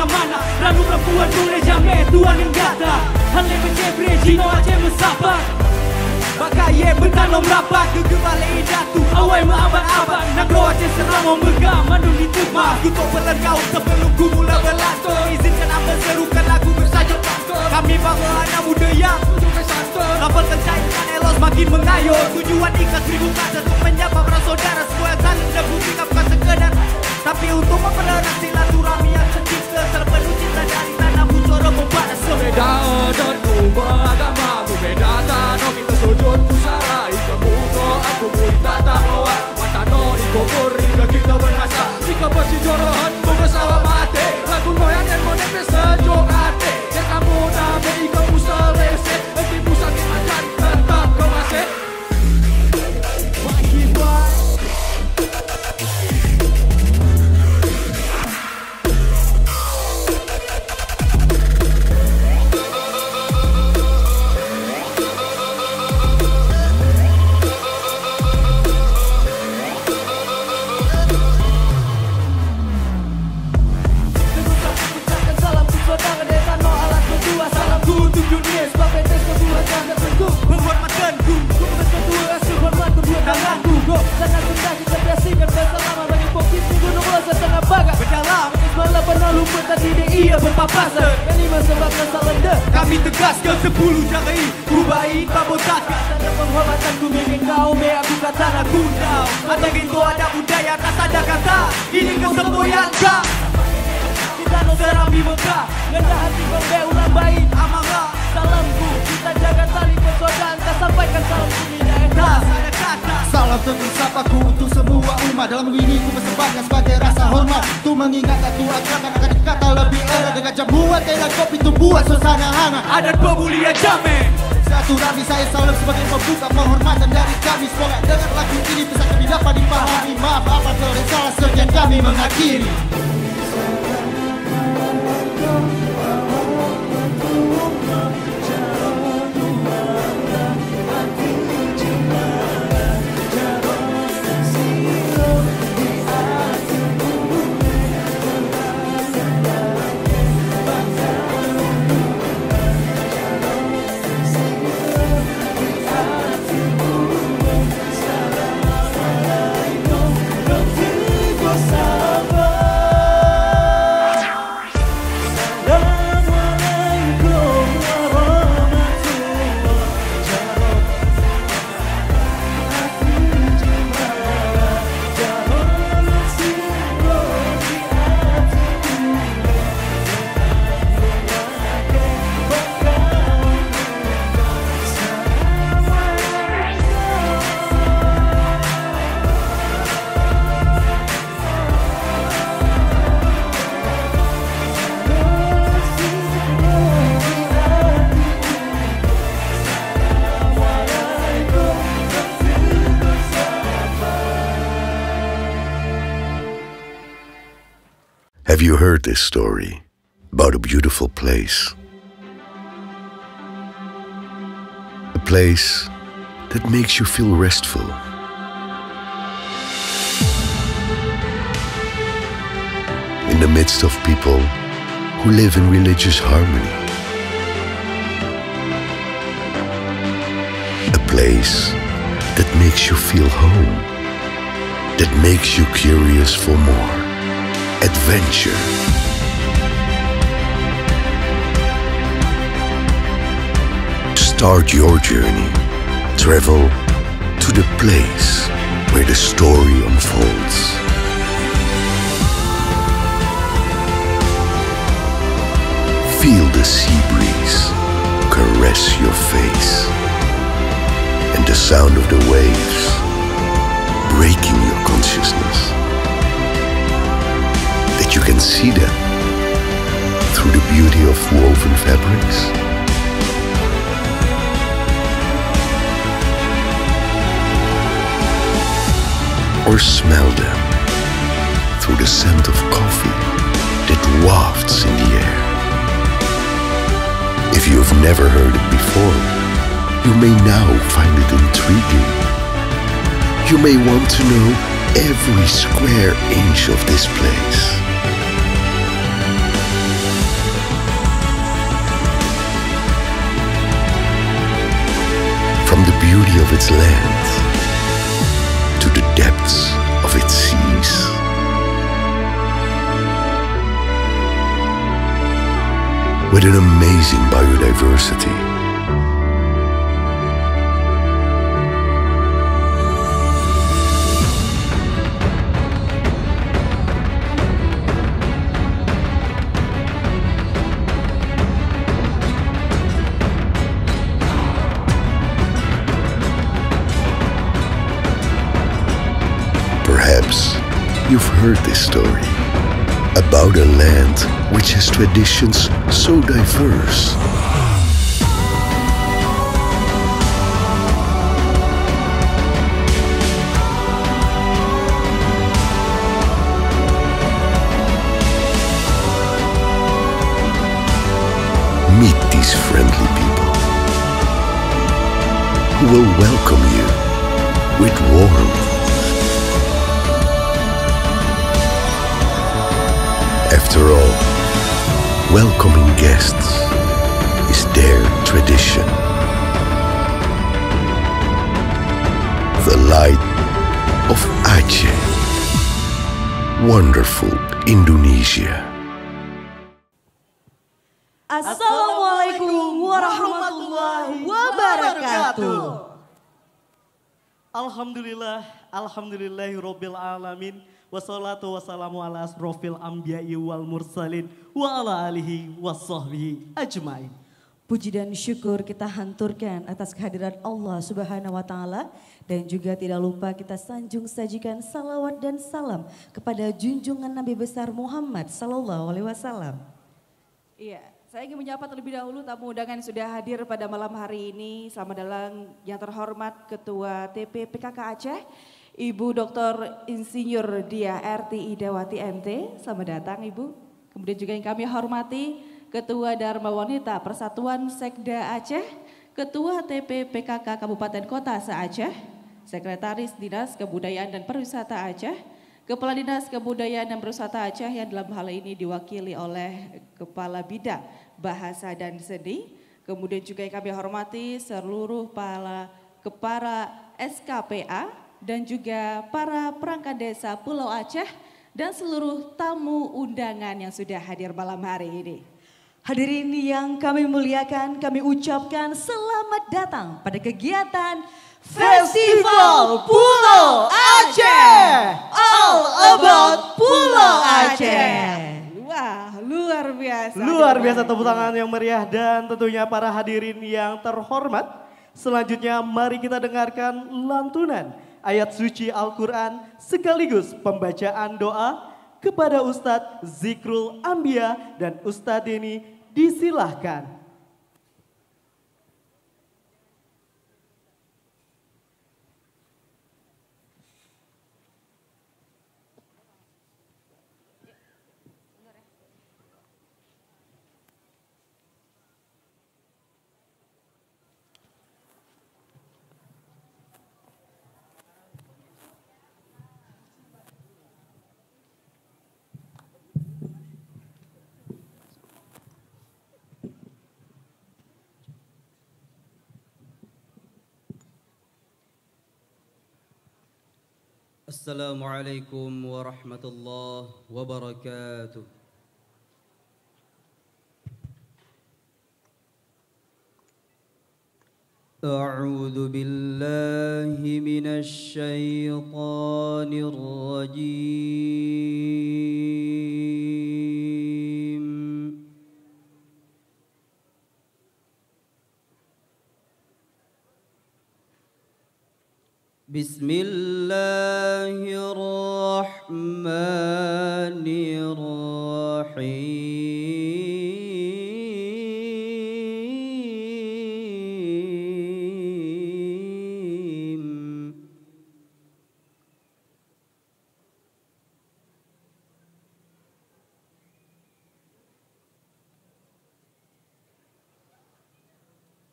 mana ramu perempuan boleh jamai tuan yang gata Hale mencebre jino aja mesapa Maka ye bertanom rapat Kegebalik datu awai maabang-abang Nak roh aja serang membegam Mandung di tukma Kutuk pelengkau sebelum ku mula berlangsung Izinkan apa serukan lagu bersajuk Kami bawa anak muda yang Kapal kencaikan elos makin mengayun Tujuan ikhlas ribu kata untuk menyapa para saudara Semua yang saling dan buktikan bukan sekedar Tapi untuk mempererat silaturahmi yang tercipta Terpenuh cinta dari tanah Bucoro membara Berbeda adatku beragama Berbeda tanah kita sujud pusara Ika muka aku minta tak bawa Matano iko buri kita bermasa Jika bersijorohan bersama mati Lagu goyang yang menepis sejuk hati Yang kamu nama ika musa lese Nanti musa dimakan tetap kau masih Kami tegaskan 10 jagai Kubai babotak Tanda penghormatanku bikin kau aku kata nak gundau Mata gitu ada budaya tak sadar kata Ini kesemboyan kah Kita no serambi Mekah Rendah hati pembe ulang baik amarah Salamku kita jaga tali persaudaraan Tak sampaikan salamku minta etas Salam tentu sapaku untuk semua umat Dalam ini ku persembahkan sebagai rasa hormat Untuk mengingatkan tua akan dikata lebih erat Dengan jamuan teh kopi itu buat suasana hangat Adat pemulia jamin Satu rami saya salam sebagai pembuka penghormatan dari kami Semoga dengan lagu ini bisa kami dapat dipahami Maaf apabila ada salah sekian kami mengakhiri Have you heard this story about a beautiful place? A place that makes you feel restful. In the midst of people who live in religious harmony. A place that makes you feel home. That makes you curious for more. Adventure. Start your journey. Travel to the place where the story unfolds. Feel the sea breeze caress your face and the sound of the waves breaking your consciousness. That you can see them through the beauty of woven fabrics. Or smell them through the scent of coffee that wafts in the air. If you have never heard it before, you may now find it intriguing. You may want to know every square inch of this place. beauty of its land to the depths of its seas. With an amazing biodiversity, perhaps you've heard this story about a land which has traditions so diverse. Meet these friendly people who will welcome you with warmth. After all, welcoming guests is their tradition. The light of Aceh. Wonderful Indonesia. Assalamualaikum warahmatullahi wabarakatuh. Alhamdulillah, alhamdulillahirabbil alamin. Wassalatu wassalamu ala asrofil anbiya'i wal mursalin wa ala alihi wassahbihi ajmain. Puji dan syukur kita hanturkan atas kehadiran Allah Subhanahu wa taala dan juga tidak lupa kita sanjung sajikan salawat dan salam kepada junjungan Nabi besar Muhammad sallallahu alaihi wasallam. Iya, saya ingin menyapa terlebih dahulu tamu undangan yang sudah hadir pada malam hari ini. Selamat datang yang terhormat Ketua TP PKK Aceh, Ibu Dr. Insinyur Diah RTI Dewati MT. Selamat datang Ibu. Kemudian juga yang kami hormati Ketua Dharma Wanita Persatuan Sekda Aceh, Ketua TP PKK Kabupaten Kota se-Aceh, Sekretaris Dinas Kebudayaan dan Pariwisata Aceh, Kepala Dinas Kebudayaan dan Pariwisata Aceh yang dalam hal ini diwakili oleh Kepala Bidang Bahasa dan Seni. Kemudian juga yang kami hormati seluruh kepala SKPA dan juga para perangkat desa Pulau Aceh dan seluruh tamu undangan yang sudah hadir malam hari ini. Hadirin yang kami muliakan, kami ucapkan selamat datang pada kegiatan Festival Pulau Aceh. All about Pulau Aceh. Wah, luar biasa. Luar biasa, tepuk tangan yang meriah dan tentunya para hadirin yang terhormat. Selanjutnya mari kita dengarkan lantunan ayat suci Al-Quran sekaligus pembacaan doa kepada Ustadz Zikrul Ambia dan Ustadz Deni, disilahkan. Assalamualaikum warahmatullahi wabarakatuh. A'udzu billahi minasy syaithanir rajim. Bismillahirrahmanirrahim.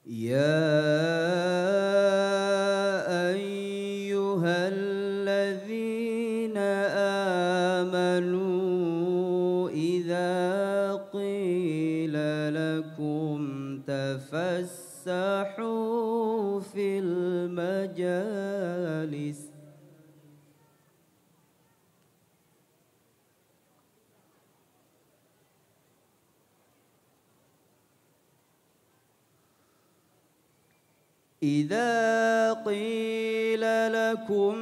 Ya تفسحوا في المجالس إذا قيل لكم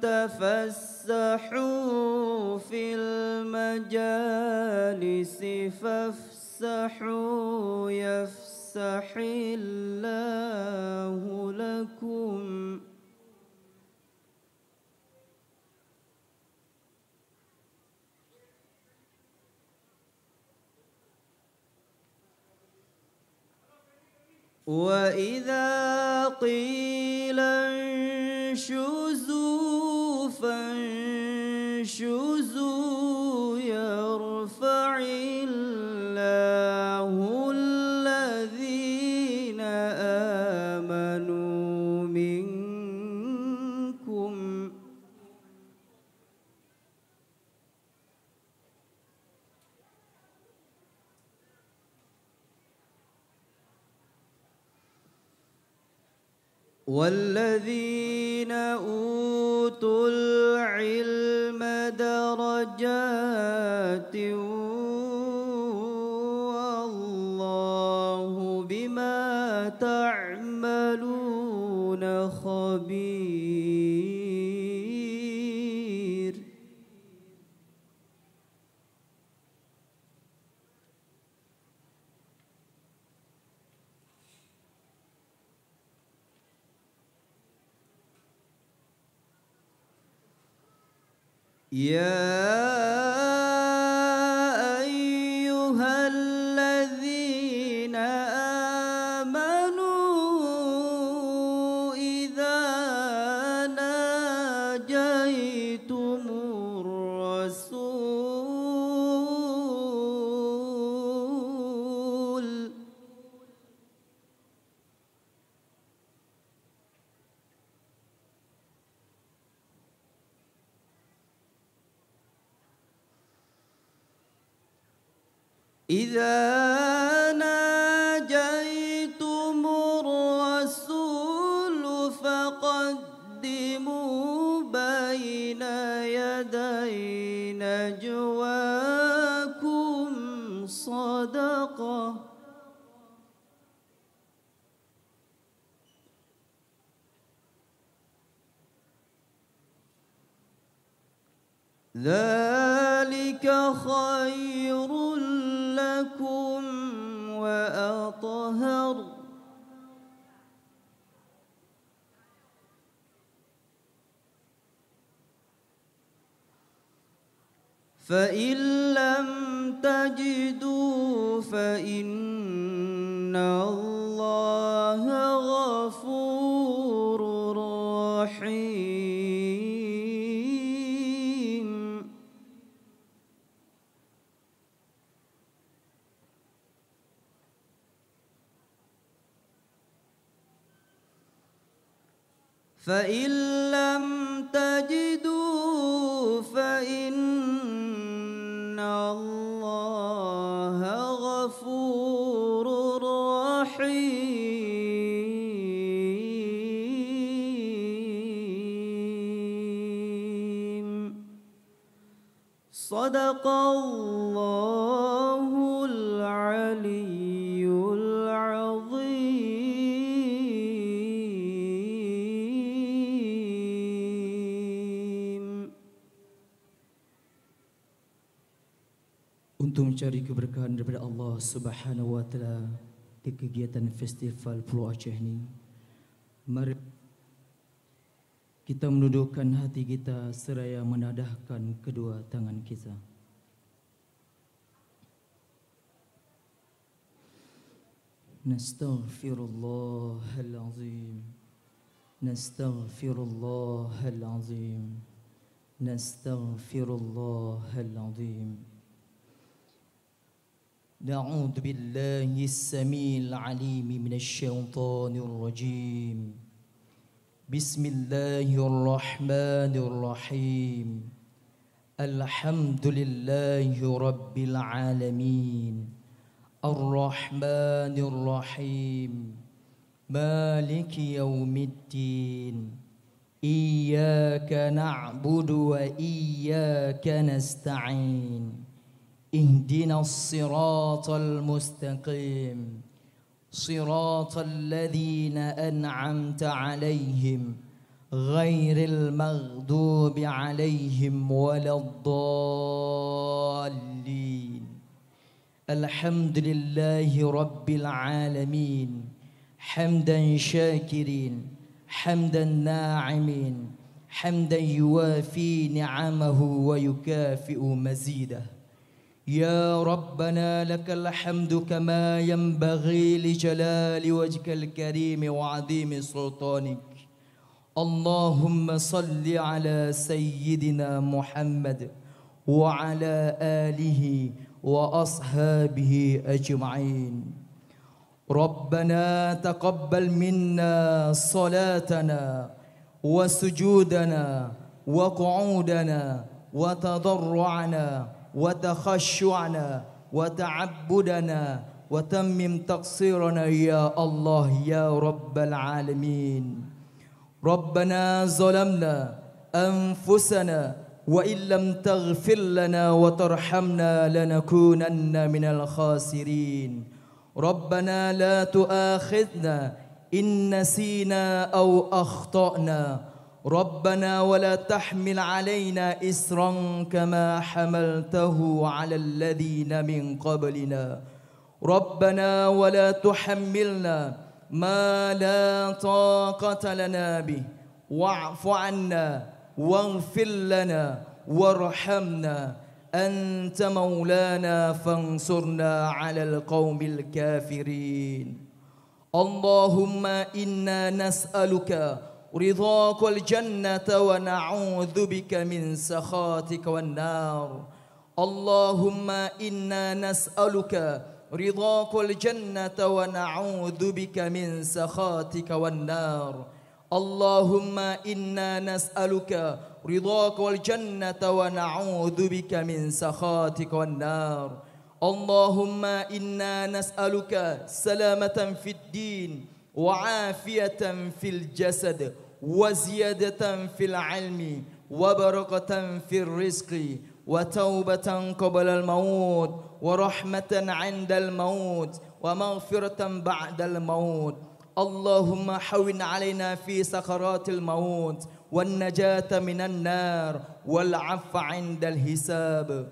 تفسحوا في المجالس فافسحوا يفسح الله لكم وإذا قيل انشزوا فانشزوا يرفع الله الذين آمنوا منكم والذين أوتوا العلم درجات والله بما تعملون خبير يا أيها الذين آمنوا إذا ناجيتم الرسول إذا ناجيتم الرسول فقدموا بين يدي نجواكم صدقة ذلك خير لكم وأطهر فإن لم تجدوا فإن الله غفور رحيم فإن لم تجدوا فإن الله غفور رحيم صدق الله العلي العظيم. Untuk mencari keberkahan daripada Allah Subhanahu wa taala di kegiatan festival Pulau Aceh ini, mari kita menundukkan hati kita seraya menadahkan kedua tangan kita. Nastaghfirullahal azim. Nastaghfirullahal azim. Nastaghfirullahal azim. Na'udzu billahi as-sami'il 'alim minasy syaithanir rajim. Bismillahirrahmanirrahim. Alhamdulillahi rabbil alamin. Ar-Rahmanir Rahim. مالك يوم الدين إياك نعبد وإياك نستعين اهدنا الصراط المستقيم صراط الذين أنعمت عليهم غير المغضوب عليهم ولا الضالين. الحمد لله رب العالمين حمدا شاكرين حمدا ناعمين حمدا يوافي نعمه ويكافئ مزيده. يا ربنا لك الحمد كما ينبغي لجلال وجهك الكريم وعظيم سلطانك. اللهم صل على سيدنا محمد وعلى آله وأصحابه أجمعين. ربنا تقبل منا صلاتنا وسجودنا وقعودنا وتضرعنا وتخشعنا وتعبدنا وتمم تقصيرنا يا الله يا رب العالمين. ربنا ظلمنا أنفسنا وإن لم تغفر لنا وترحمنا لنكونن من الخاسرين. ربنا لا تؤاخذنا إن نسينا أو أخطأنا. ربنا ولا تحمل علينا إسرا كما حملته على الذين من قبلنا. ربنا ولا تحملنا ما لا طاقة لنا به واعف عنا واغفر لنا وارحمنا أنت مولانا فانصرنا على القوم الكافرين. اللهم إنا نسألك رضاك الجنة ونعوذ بك من سخطك والنار. اللهم إنا نسألك رضاك الجنة ونعوذ بك من سخطك والنار. اللهم إنا نسألك رضاك الجنة ونعوذ بك من سخطك والنار. اللهم إنا نسألك سلامة في الدين وعافية في الجسد وزيادة في العلم وبركة في الرزق وتوبة قبل الموت ورحمة عند الموت ومغفرة بعد الموت. اللهم حون علينا في سكرات الموت والنجاة من النار والعفو عند الحساب.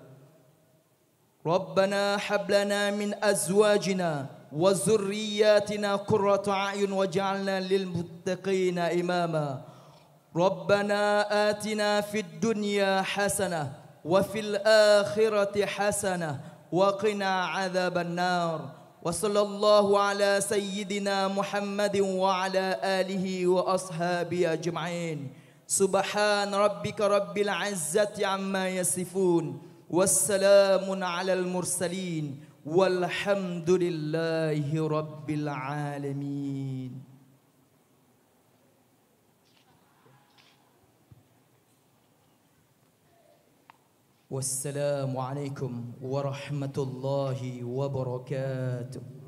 ربنا هب لنا من أزواجنا وذرياتنا قرة أعين واجعلنا للمتقين إماما. ربنا آتنا في الدنيا حسنة وفي الآخرة حسنة وقنا عذاب النار. وصلى الله على سيدنا محمد وعلى آله وأصحابه أجمعين. سبحان ربك رب العزة عما يصفون والسلام على المرسلين والحمد لله رب العالمين. والسلام عليكم ورحمة الله وبركاته.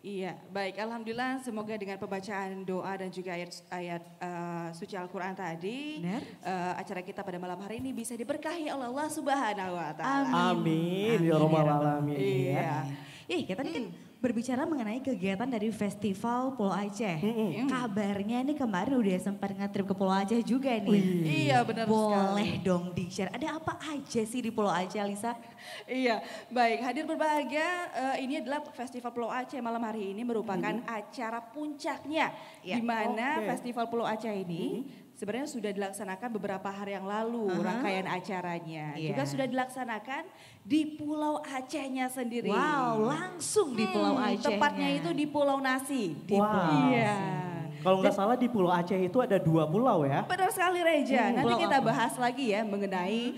Iya, baik. Alhamdulillah, semoga dengan pembacaan doa dan juga ayat suci Al-Quran tadi, acara kita pada malam hari ini bisa diberkahi oleh Allah Subhanahu Wa Taala. Amin. Ya Rabbal Alamin. Iya. Kita nih kan berbicara mengenai kegiatan dari Festival Pulau Aceh. Kabarnya ini kemarin udah sempat nge-trip ke Pulau Aceh juga nih. Iya, benar sekali. Boleh dong di-share, ada apa aja sih di Pulau Aceh, Alisa? Iya, baik. Hadir berbahagia, ini adalah Festival Pulau Aceh malam hari ini merupakan acara puncaknya. Di mana Festival Pulau Aceh ini sebenarnya sudah dilaksanakan beberapa hari yang lalu rangkaian acaranya. Juga sudah dilaksanakan di Pulau Acehnya sendiri. Wow, langsung di Pulau Aceh. Tepatnya itu di Pulau Nasi. Iya. Kalau nggak salah di Pulau Aceh itu ada 2 pulau ya? Benar sekali Reja. Nanti kita bahas lagi ya mengenai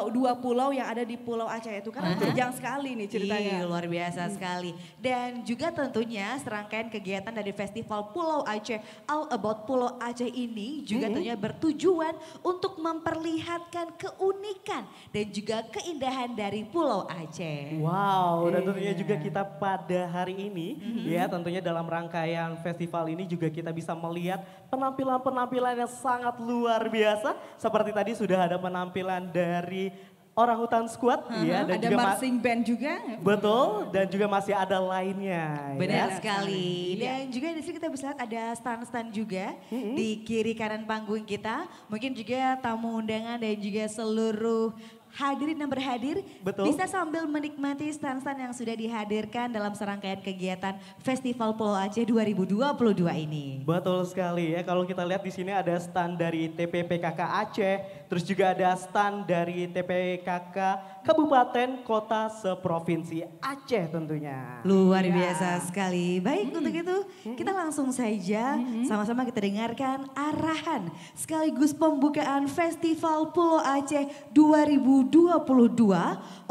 dua pulau yang ada di Pulau Aceh itu kan panjang sekali nih ceritanya. Iya, luar biasa sekali. Dan juga tentunya serangkaian kegiatan dari Festival Pulau Aceh All About Pulau Aceh ini juga tentunya bertujuan untuk memperlihatkan keunikan dan juga keindahan dari Pulau Aceh. Wow, dan tentunya juga kita pada hari ini ya tentunya dalam rangkaian festival ini juga kita bisa melihat penampilan-penampilan yang sangat luar biasa. Seperti tadi sudah ada penampilan dari Orangutan Squad ya, dan ada juga marching band juga. betul, dan juga masih ada lainnya. Benar ya. sekali. Dan juga di sini kita bisa lihat ada stand-stand juga di kiri kanan panggung kita. Mungkin juga tamu undangan dan juga seluruh hadirin yang berhadir Betul. bisa sambil menikmati stand-stand yang sudah dihadirkan dalam serangkaian kegiatan Festival Pulau Aceh 2022 ini. Betul sekali ya, kalau kita lihat di sini ada stand dari TPPKK Aceh, terus juga ada stand dari TPKK Kabupaten Kota seprovinsi Aceh tentunya. Luar biasa sekali. Baik untuk itu kita langsung saja sama-sama kita dengarkan arahan sekaligus pembukaan Festival Pulau Aceh 2022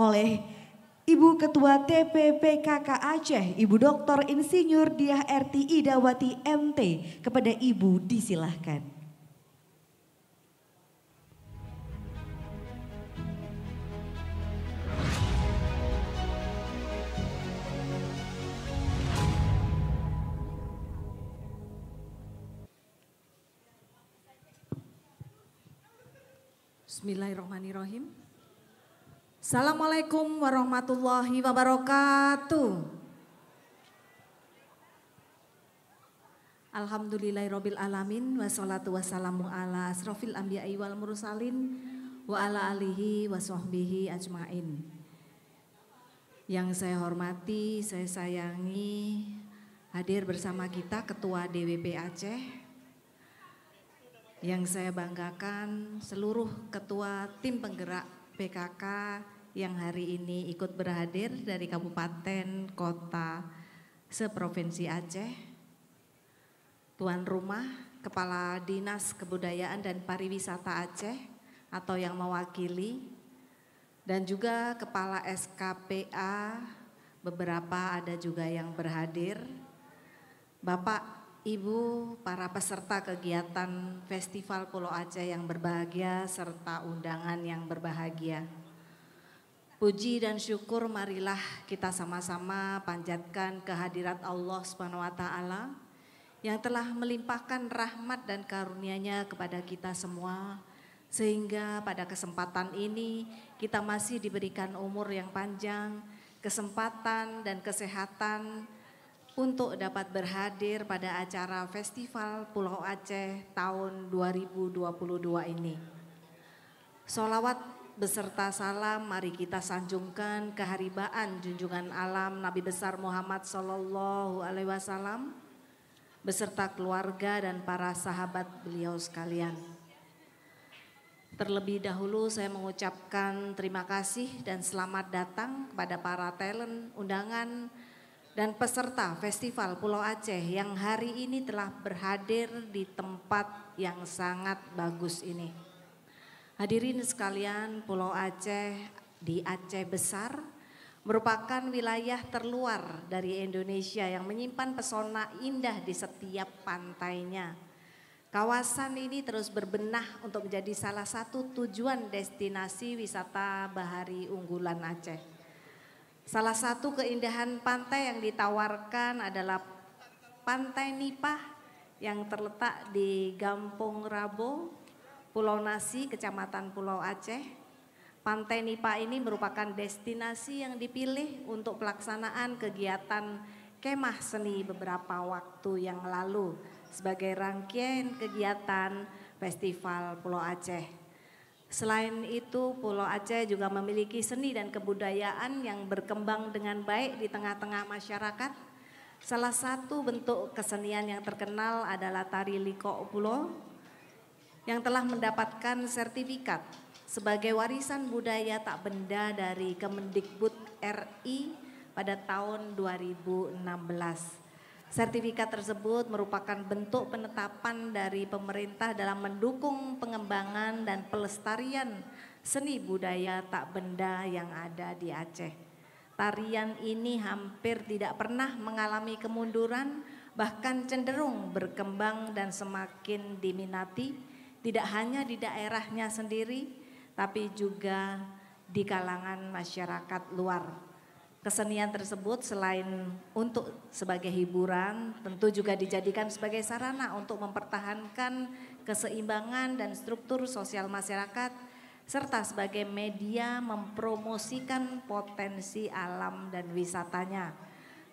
oleh Ibu Ketua TPPKK Aceh, Ibu Dr. Insinyur Diah RT Idawati MT. Kepada Ibu disilahkan. Bismillahirrahmanirrahim. Assalamualaikum warahmatullahi wabarakatuh. Alhamdulillahirabbil alamin wassalatu wassalamu ala asrofil anbiya'i wal mursalin wa ala alihi wa sahbihi ajmain. Yang saya hormati, saya sayangi, hadir bersama kita Ketua DWP Aceh. Yang saya banggakan seluruh ketua tim penggerak PKK yang hari ini ikut berhadir dari kabupaten, kota, seprovinsi Aceh. Tuan rumah, Kepala Dinas Kebudayaan dan Pariwisata Aceh atau yang mewakili. Dan juga Kepala SKPA, beberapa ada juga yang berhadir. Bapak, Ibu, para peserta kegiatan Festival Pulau Aceh yang berbahagia serta undangan yang berbahagia. Puji dan syukur marilah kita sama-sama panjatkan kehadirat Allah SWT yang telah melimpahkan rahmat dan karunia-Nya kepada kita semua. Sehingga pada kesempatan ini kita masih diberikan umur yang panjang, kesempatan dan kesehatan untuk dapat berhadir pada acara Festival Pulau Aceh tahun 2022 ini. Sholawat beserta salam mari kita sanjungkan keharibaan junjungan alam Nabi besar Muhammad Sallallahu Alaihi Wasallam beserta keluarga dan para sahabat beliau sekalian. Terlebih dahulu saya mengucapkan terima kasih dan selamat datang kepada para talent, undangan, dan peserta Festival Pulau Aceh yang hari ini telah berhadir di tempat yang sangat bagus ini. Hadirin sekalian, Pulau Aceh di Aceh Besar merupakan wilayah terluar dari Indonesia yang menyimpan pesona indah di setiap pantainya. Kawasan ini terus berbenah untuk menjadi salah satu tujuan destinasi wisata bahari unggulan Aceh. Salah satu keindahan pantai yang ditawarkan adalah Pantai Nipah yang terletak di Gampung Rabo, Pulau Nasi, Kecamatan Pulau Aceh. Pantai Nipah ini merupakan destinasi yang dipilih untuk pelaksanaan kegiatan kemah seni beberapa waktu yang lalu sebagai rangkaian kegiatan Festival Pulau Aceh. Selain itu, Pulau Aceh juga memiliki seni dan kebudayaan yang berkembang dengan baik di tengah-tengah masyarakat. Salah satu bentuk kesenian yang terkenal adalah tari Liko Pulau yang telah mendapatkan sertifikat sebagai warisan budaya tak benda dari Kemendikbud RI pada tahun 2016. Sertifikat tersebut merupakan bentuk penetapan dari pemerintah dalam mendukung pengembangan dan pelestarian seni budaya tak benda yang ada di Aceh. Tarian ini hampir tidak pernah mengalami kemunduran, bahkan cenderung berkembang dan semakin diminati, tidak hanya di daerahnya sendiri, tapi juga di kalangan masyarakat luar. Kesenian tersebut selain untuk sebagai hiburan, tentu juga dijadikan sebagai sarana untuk mempertahankan keseimbangan dan struktur sosial masyarakat, serta sebagai media mempromosikan potensi alam dan wisatanya.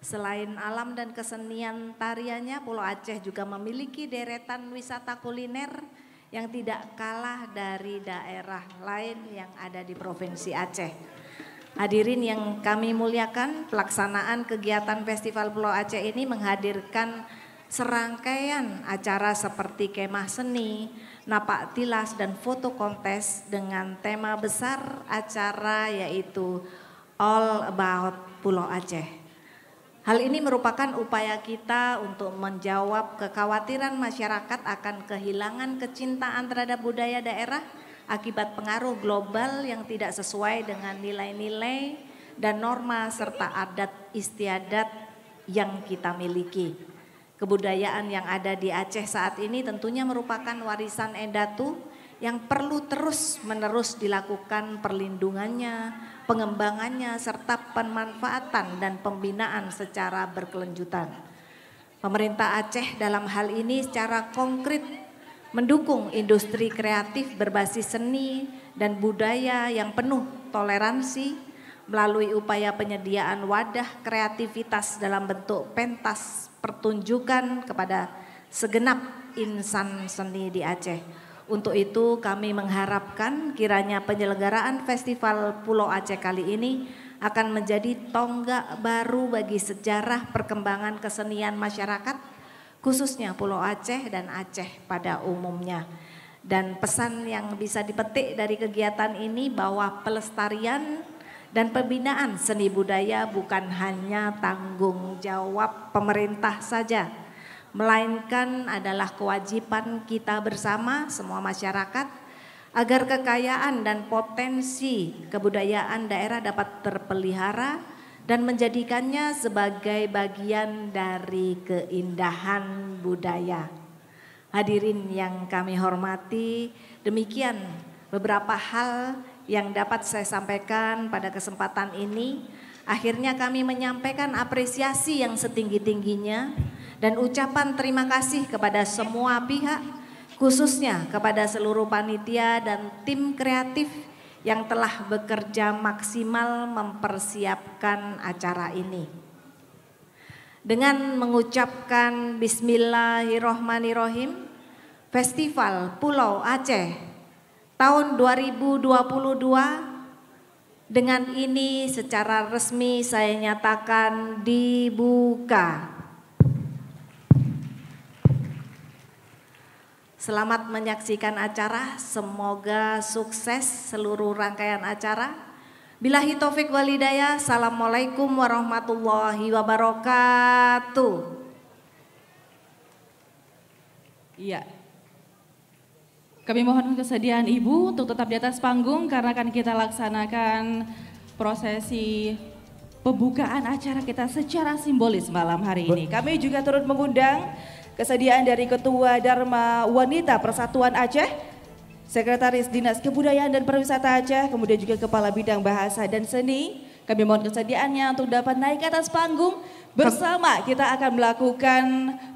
Selain alam dan kesenian tariannya, Pulau Aceh juga memiliki deretan wisata kuliner yang tidak kalah dari daerah lain yang ada di Provinsi Aceh. Hadirin yang kami muliakan, pelaksanaan kegiatan Festival Pulau Aceh ini menghadirkan serangkaian acara seperti kemah seni, napak tilas dan foto kontes dengan tema besar acara yaitu All About Pulau Aceh. Hal ini merupakan upaya kita untuk menjawab kekhawatiran masyarakat akan kehilangan kecintaan terhadap budaya daerah akibat pengaruh global yang tidak sesuai dengan nilai-nilai dan norma serta adat istiadat yang kita miliki. Kebudayaan yang ada di Aceh saat ini tentunya merupakan warisan endatu yang perlu terus-menerus dilakukan perlindungannya, pengembangannya, serta pemanfaatan dan pembinaan secara berkelanjutan. Pemerintah Aceh dalam hal ini secara konkret mendukung industri kreatif berbasis seni dan budaya yang penuh toleransi melalui upaya penyediaan wadah kreativitas dalam bentuk pentas pertunjukan kepada segenap insan seni di Aceh. Untuk itu kami mengharapkan kiranya penyelenggaraan Festival Pulau Aceh kali ini akan menjadi tonggak baru bagi sejarah perkembangan kesenian masyarakat, khususnya Pulau Aceh dan Aceh pada umumnya. Dan pesan yang bisa dipetik dari kegiatan ini bahwa pelestarian dan pembinaan seni budaya bukan hanya tanggung jawab pemerintah saja, melainkan adalah kewajiban kita bersama semua masyarakat agar kekayaan dan potensi kebudayaan daerah dapat terpelihara dan menjadikannya sebagai bagian dari keindahan budaya. Hadirin yang kami hormati, demikian beberapa hal yang dapat saya sampaikan pada kesempatan ini. Akhirnya kami menyampaikan apresiasi yang setinggi-tingginya dan ucapan terima kasih kepada semua pihak, khususnya kepada seluruh panitia dan tim kreatif yang telah bekerja maksimal mempersiapkan acara ini. Dengan mengucapkan Bismillahirrohmanirrohim, Festival Pulau Aceh tahun 2022 dengan ini secara resmi saya nyatakan dibuka. Selamat menyaksikan acara, semoga sukses seluruh rangkaian acara. Billahi taufik walhidayah, assalamualaikum warahmatullahi wabarakatuh. Iya. Kami mohon kesediaan Ibu untuk tetap di atas panggung karena akan kita laksanakan prosesi pembukaan acara kita secara simbolis malam hari ini. Kami juga turut mengundang kesediaan dari Ketua Dharma Wanita Persatuan Aceh, Sekretaris Dinas Kebudayaan dan Pariwisata Aceh, kemudian juga Kepala Bidang Bahasa dan Seni. Kami mohon kesediaannya untuk dapat naik ke atas panggung. Bersama kita akan melakukan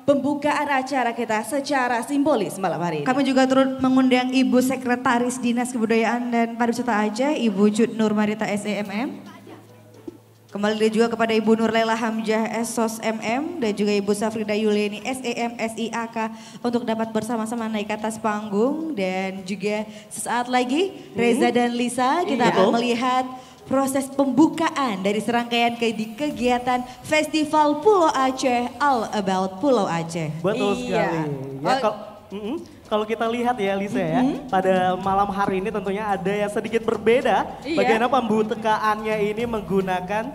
pembukaan acara kita secara simbolis malam hari ini. Kami juga turut mengundang Ibu Sekretaris Dinas Kebudayaan dan Pariwisata Aceh, Ibu Cut Nur Marita SEMM. Kembali juga kepada Ibu Nur Lela Hamjah SOS MM dan juga Ibu Safrida Yuleni SEM SIAK untuk dapat bersama-sama naik ke atas panggung. Dan juga sesaat lagi Reza dan Lisa kita akan melihat proses pembukaan dari serangkaian kegiatan Festival Pulau Aceh, All About Pulau Aceh. Betul sekali. Ya, kalau kita lihat ya Lisa ya, pada malam hari ini tentunya ada yang sedikit berbeda. Bagaimana pembukaannya ini menggunakan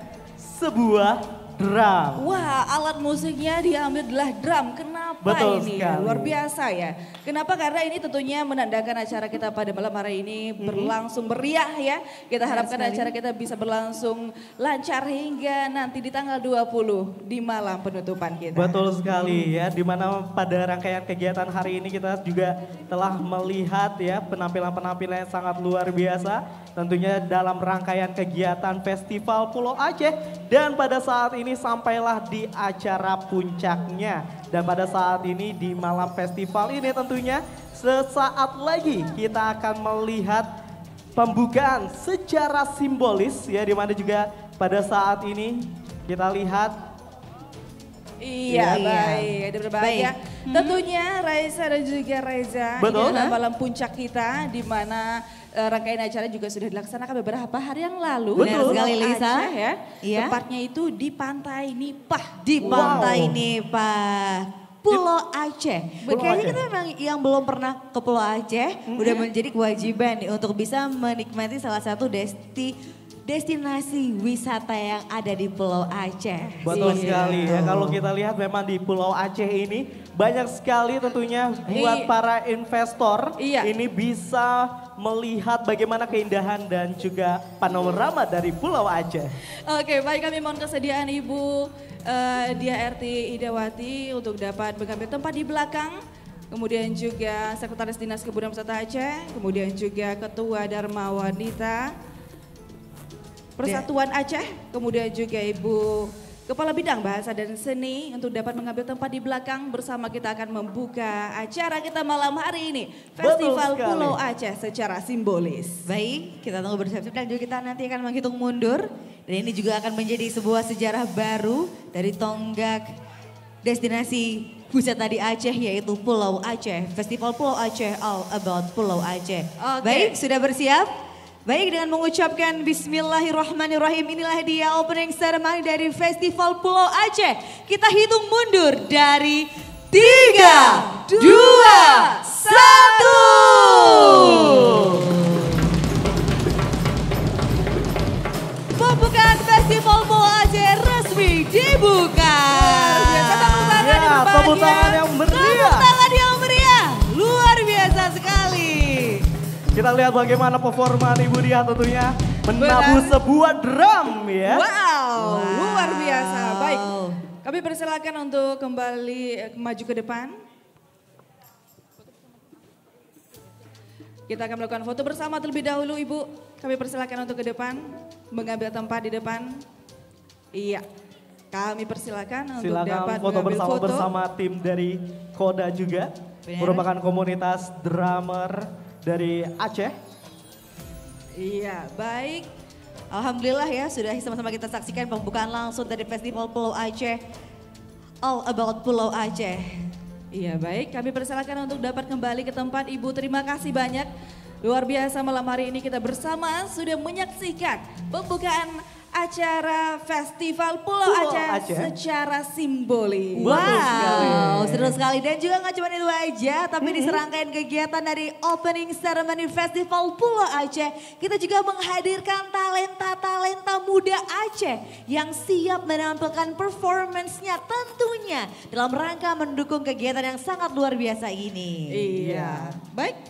sebuah drum. Wah, alat musiknya diambil adalah drum. Kenapa Betul ini? sekali. Luar biasa ya. Kenapa? Karena ini tentunya menandakan acara kita pada malam hari ini berlangsung meriah ya. Kita harapkan acara kita bisa berlangsung lancar hingga nanti di tanggal 20 di malam penutupan kita. Betul sekali ya, dimana pada rangkaian kegiatan hari ini kita juga telah melihat ya penampilan-penampilan yang sangat luar biasa. Tentunya dalam rangkaian kegiatan Festival Pulau Aceh. Dan pada saat ini sampailah di acara puncaknya. Dan pada saat ini di malam festival ini tentunya sesaat lagi kita akan melihat pembukaan secara simbolis ya, dimana juga pada saat ini kita lihat. Iya, baik. Ada berbahagia. Tentunya Raisa dan juga Reza. Betul. Ini adalah malam puncak kita di mana rangkaian acara juga sudah dilaksanakan beberapa hari yang lalu. Betul sekali Lisa. Aceh, ya. Iya. Tepatnya itu di Pantai Nipah. Di Pantai Nipah. Pulau Aceh. Kayaknya kita memang yang belum pernah ke Pulau Aceh udah menjadi kewajiban nih untuk bisa menikmati salah satu destinasi wisata yang ada di Pulau Aceh. Betul sekali ya, kalau kita lihat memang di Pulau Aceh ini banyak sekali tentunya buat para investor ini bisa melihat bagaimana keindahan dan juga panorama dari Pulau Aceh. Oke, baik, kami mohon kesediaan Ibu Dia RT Idawati untuk dapat mengambil tempat di belakang. Kemudian juga Sekretaris Dinas Kebudayaan Wisata Aceh, kemudian juga Ketua Dharma Wanita Persatuan Aceh, kemudian juga Ibu Kepala Bidang Bahasa dan Seni untuk dapat mengambil tempat di belakang. Bersama kita akan membuka acara kita malam hari ini, Festival Pulau Aceh secara simbolis. Baik, kita tunggu bersiap-siap dan juga kita nanti akan menghitung mundur. Dan ini juga akan menjadi sebuah sejarah baru dari tonggak destinasi wisata di Aceh, yaitu Pulau Aceh. Festival Pulau Aceh, all about Pulau Aceh. Baik, sudah bersiap? Baik, dengan mengucapkan Bismillahirrahmanirrahim, inilah dia opening ceremony dari Festival Pulau Aceh. Kita hitung mundur dari 3, 2, 1. Pembukaan Festival Pulau Aceh resmi dibuka. Tepuk tangan yang meriah. Tepuk tangan yang meriah. Luar biasa sekali. Kita lihat bagaimana performa Ibu Dia tentunya menabuh sebuah drum ya. Wow, luar biasa. Baik, kami persilakan untuk kembali maju ke depan. Kita akan melakukan foto bersama terlebih dahulu Ibu. Kami persilakan untuk ke depan, mengambil tempat di depan. Iya, kami persilakan untuk dapat foto mengambil foto bersama tim dari Koda juga. Merupakan komunitas drummer dari Aceh. Iya, baik. Alhamdulillah ya, sudah sama-sama kita saksikan pembukaan langsung dari Festival Pulau Aceh. All about Pulau Aceh. Iya, baik, kami persilakan untuk dapat kembali ke tempat Ibu. Terima kasih banyak. Luar biasa, malam hari ini kita bersama sudah menyaksikan pembukaan acara Festival Pulau Aceh secara simbolis. Wow, seru sekali. Dan juga nggak cuma itu aja, tapi di serangkaian kegiatan dari opening ceremony Festival Pulau Aceh, kita juga menghadirkan talenta-talenta muda Aceh yang siap menampilkan performance-nya tentunya dalam rangka mendukung kegiatan yang sangat luar biasa ini. Iya, baik.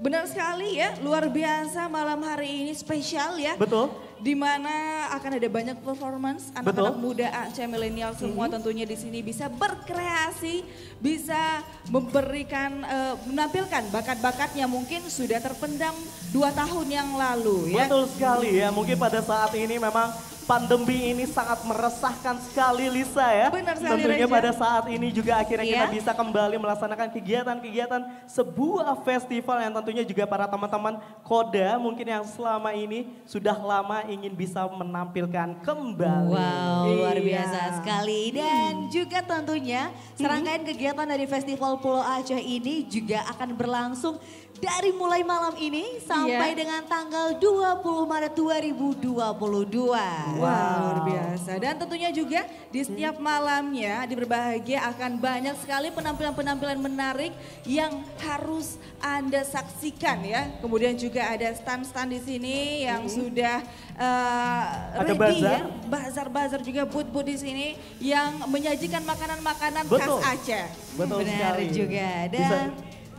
Benar sekali ya, luar biasa malam hari ini spesial ya. Betul. Di mana akan ada banyak performance anak-anak muda Aceh milenial semua tentunya di sini bisa berkreasi, bisa memberikan menampilkan bakat-bakatnya mungkin sudah terpendam 2 tahun yang lalu ya. Betul sekali ya, mungkin pada saat ini memang pandemi ini sangat meresahkan sekali Lisa ya. Benar sekali Tentunya Reza. pada saat ini juga akhirnya kita bisa kembali melaksanakan kegiatan-kegiatan sebuah festival yang tentunya juga para teman-teman Koda mungkin yang selama ini sudah lama ingin bisa menampilkan kembali. Wow, luar biasa sekali. Dan juga tentunya serangkaian kegiatan dari Festival Pulau Aceh ini juga akan berlangsung dari mulai malam ini sampai dengan tanggal 20 Maret 2022. Luar biasa. Dan tentunya juga di setiap malamnya di Berbahagia akan banyak sekali penampilan-penampilan menarik yang harus Anda saksikan ya. Kemudian juga ada stand-stand di sini yang sudah ada ready bazar. ya. Bazar-bazar juga booth-booth di sini yang menyajikan makanan-makanan khas Aceh. Betul Benar sekali. juga. Dan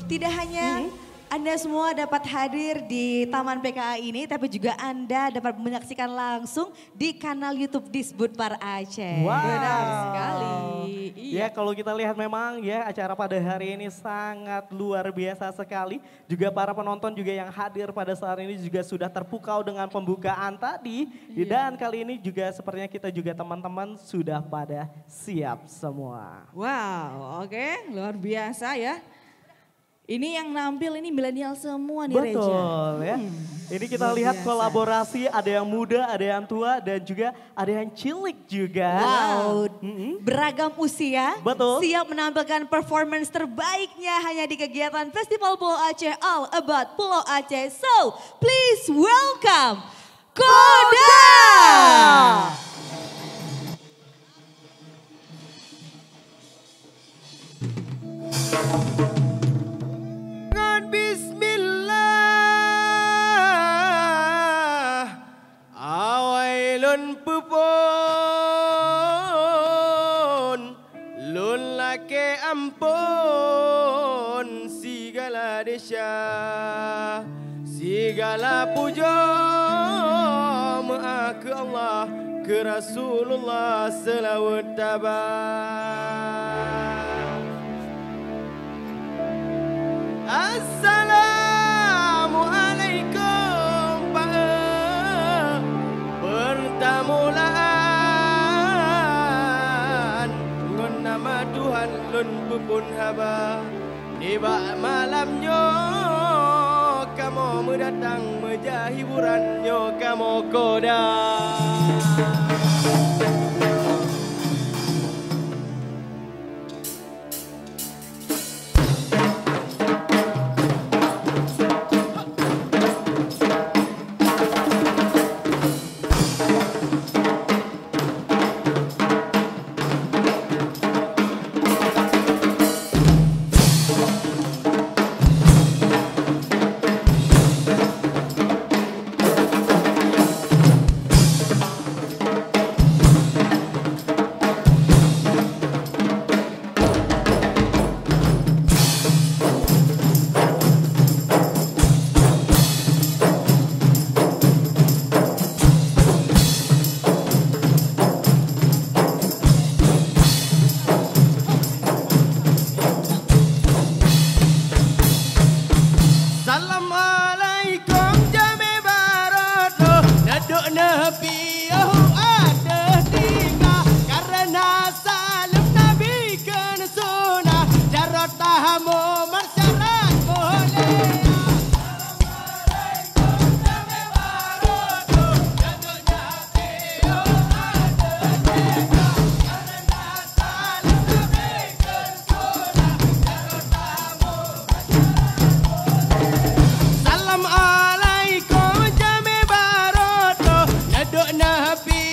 tidak hanya Anda semua dapat hadir di Taman PKA ini, tapi juga Anda dapat menyaksikan langsung di kanal YouTube Disbud Par Aceh. Wow. Benar sekali. Ya kalau kita lihat memang ya acara pada hari ini sangat luar biasa sekali. Juga para penonton juga yang hadir pada saat ini juga sudah terpukau dengan pembukaan tadi. Dan kali ini juga sepertinya kita juga teman-teman sudah pada siap semua. Wow, oke, luar biasa ya. Ini yang nampil ini milenial semua nih Reja. Betul ya. Ini kita lihat kolaborasi, ada yang muda, ada yang tua, dan juga ada yang cilik juga. Wow, beragam usia. Betul. Siap menampilkan performance terbaiknya hanya di kegiatan Festival Pulau Aceh All About Pulau Aceh. So, please welcome Koda! Awailun pupun lun lake ampun segala desa segala puja ma'a ke Allah ke Rasulullah selawat tabah. Assalamualaikum Pak pertamulaan ngon nama Tuhan lun pupun haba tiba malamnya kamu mendatang meja hiburannya kamu Koda. Nabi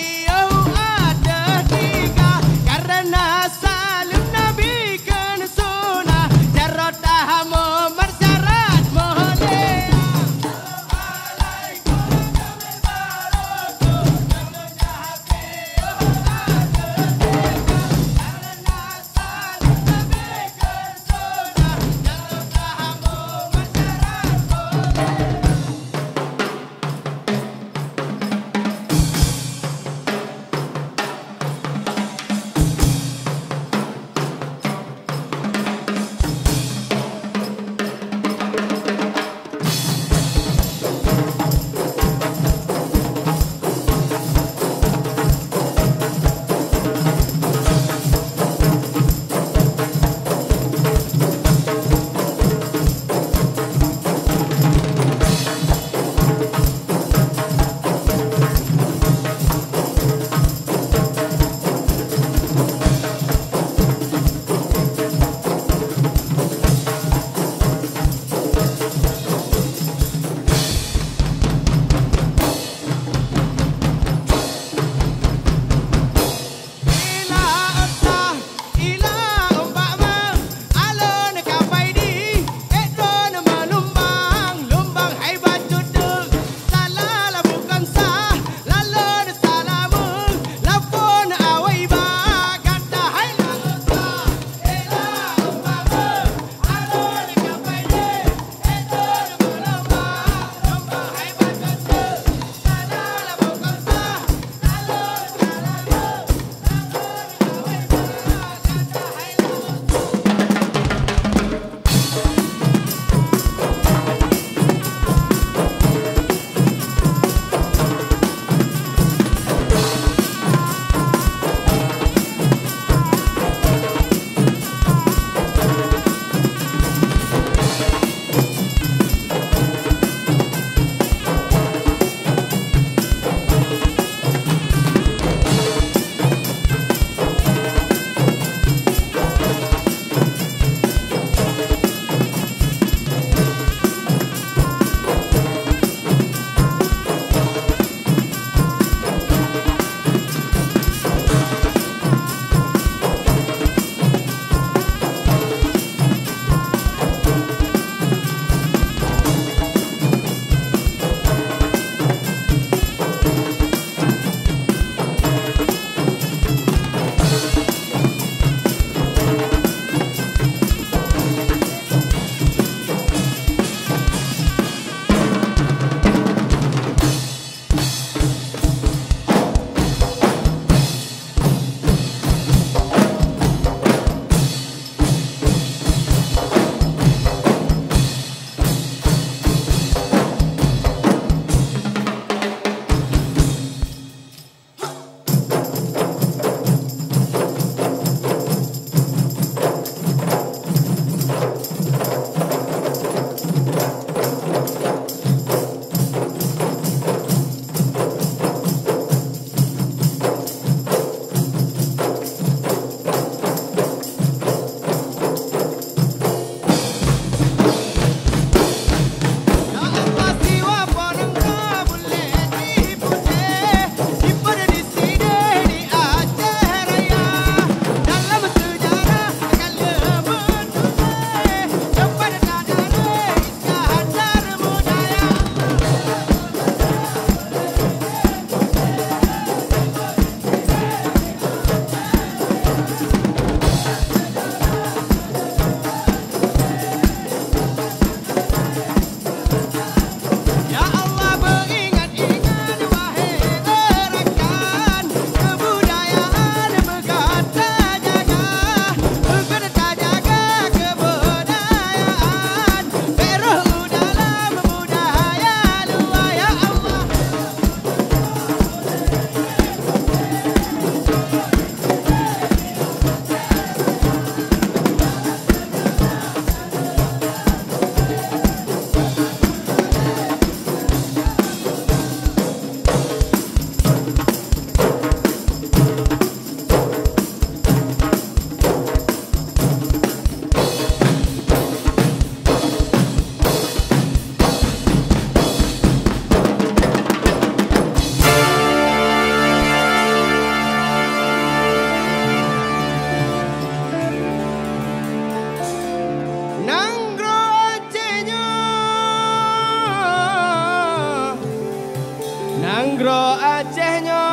Pulau Acehnya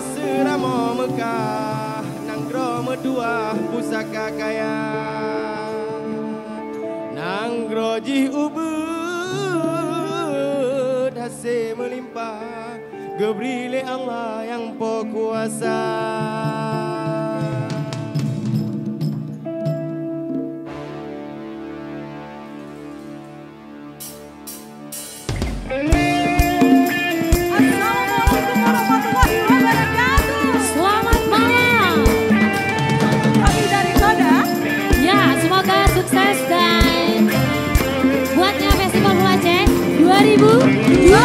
seramo Mekah, nanggro medua pusaka kaya, nanggro jih ubud hasil melimpah, gebrile Allah yang po kuasa. Selamat malam. Kami dari Koda. Ya, semoga sukses dan buatnya Festival Pulau Aceh 2022.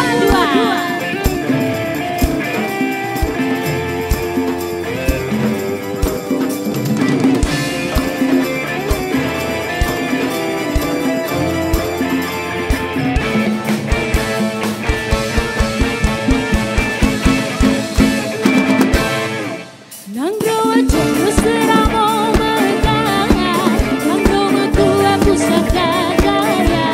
Pusaka kaya,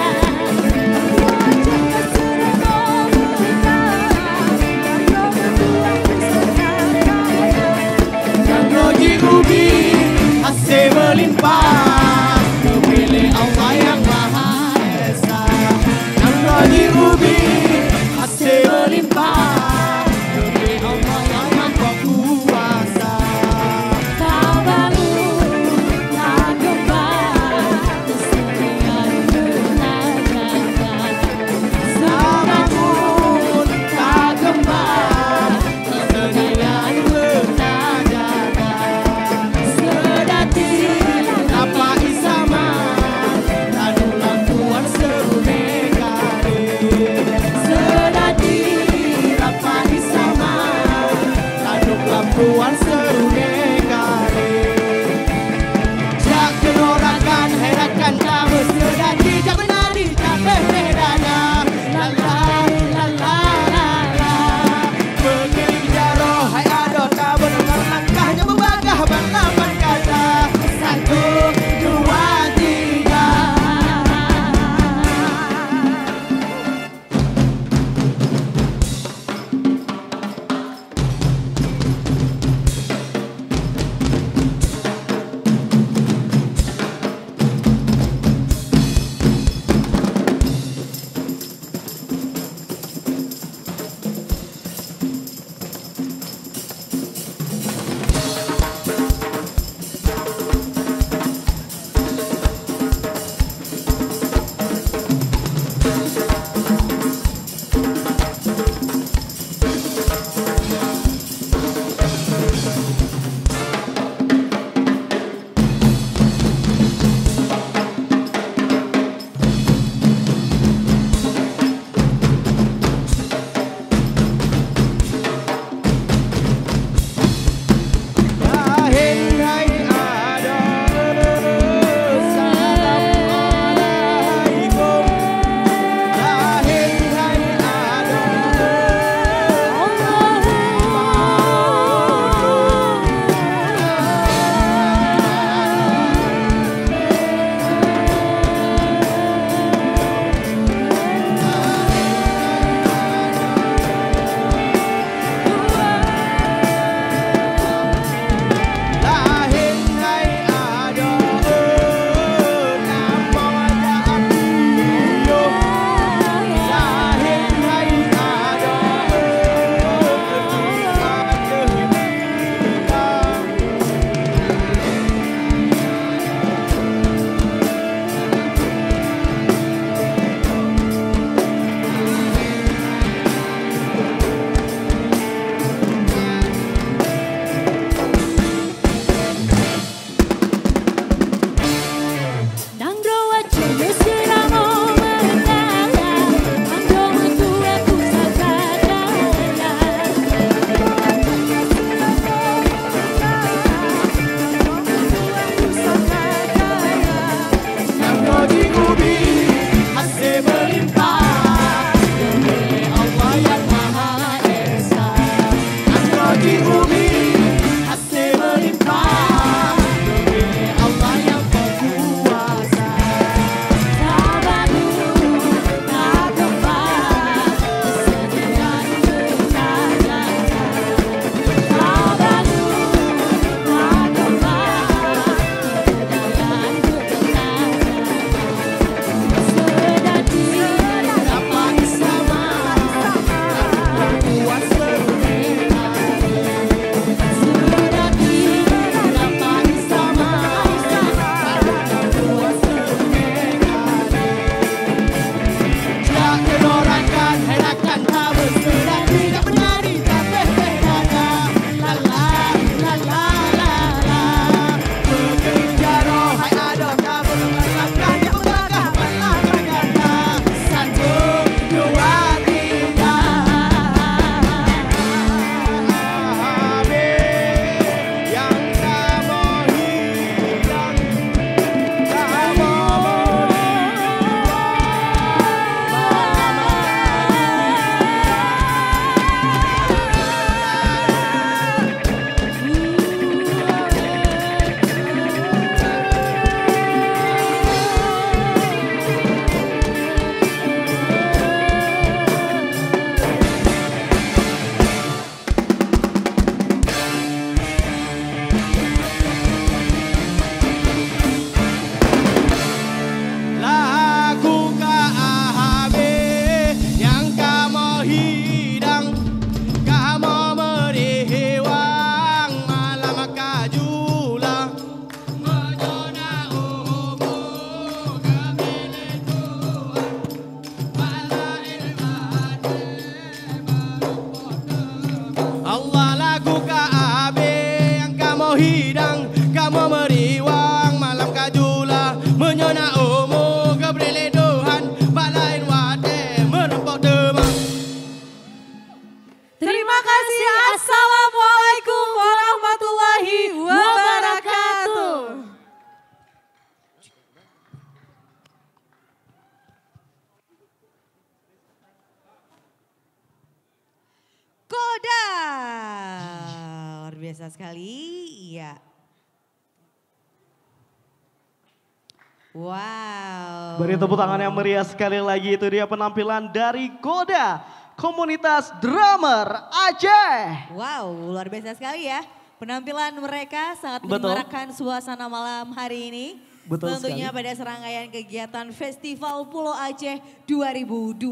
Koda. Luar biasa sekali, iya. Wow. Beri tepuk tangan yang meriah sekali lagi, itu dia penampilan dari Koda, komunitas drummer Aceh. Wow, luar biasa sekali ya. Penampilan mereka sangat menyemarakkan suasana malam hari ini. Betul tentunya sekali. pada serangkaian kegiatan Festival Pulau Aceh 2022.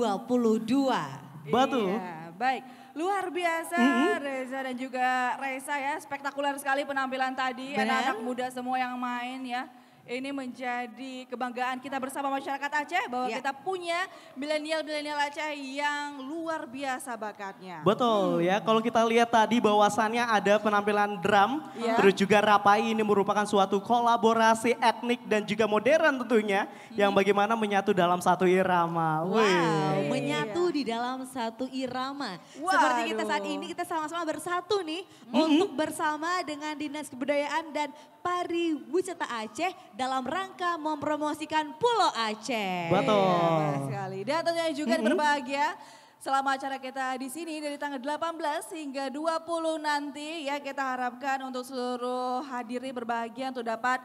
Betul. Iya, baik. Luar biasa Reza dan juga Raisa ya, spektakuler sekali penampilan tadi. Benar. Anak-anak muda semua yang main ya. Ini menjadi kebanggaan kita bersama masyarakat Aceh bahwa kita punya milenial-milenial Aceh yang luar biasa bakatnya. Betul ya, kalau kita lihat tadi bahwasannya ada penampilan drum, terus juga Rapai ini merupakan suatu kolaborasi etnik dan juga modern tentunya, yang bagaimana menyatu dalam satu irama. Wow, menyatu di dalam satu irama. Seperti kita saat ini kita sama-sama bersatu nih untuk bersama dengan Dinas Kebudayaan dan Pariwisata Aceh dalam rangka mempromosikan Pulau Aceh. Betul. Benar sekali. Dan tentunya juga berbahagia selama acara kita di sini dari tanggal 18 hingga 20 nanti ya, kita harapkan untuk seluruh hadirin berbahagia untuk dapat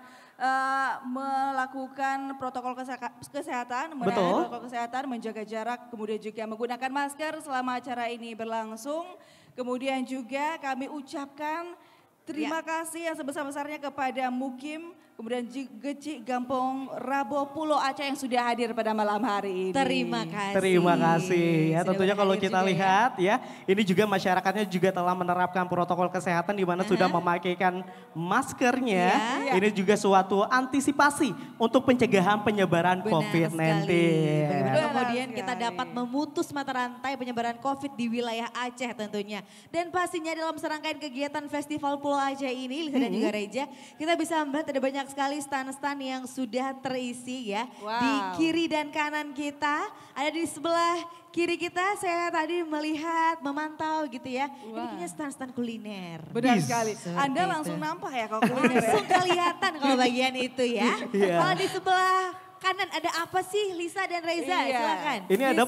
melakukan protokol kesehatan, menaati protokol kesehatan, menjaga jarak, kemudian juga menggunakan masker selama acara ini berlangsung. Kemudian juga kami ucapkan terima kasih yang sebesar-besarnya kepada Mukim, kemudian Geci Gampong Rabo Pulau Aceh yang sudah hadir pada malam hari ini. Terima kasih. Terima kasih ya, tentunya kalau kita juga lihat ya, ini juga masyarakatnya juga telah menerapkan protokol kesehatan di mana sudah memakaikan maskernya. Ini juga suatu antisipasi untuk pencegahan penyebaran COVID-19. Bagaimana kemudian kita dapat memutus mata rantai penyebaran COVID di wilayah Aceh tentunya. Dan pastinya dalam serangkaian kegiatan Festival Pulau Aceh ini, Lisa dan juga Reja, kita bisa melihat ada banyak sekali stand-stand yang sudah terisi ya. Di kiri dan kanan kita, ada di sebelah kiri kita saya tadi melihat, memantau gitu ya. Ini kayaknya stand-stand kuliner. Benar sekali. Seperti Anda itu. langsung nampak ya kalau kuliner ya. Langsung kelihatan kalau bagian itu ya. Iya. Kalau di sebelah kanan ada apa sih Lisa dan Reza? Silakan. Ini ada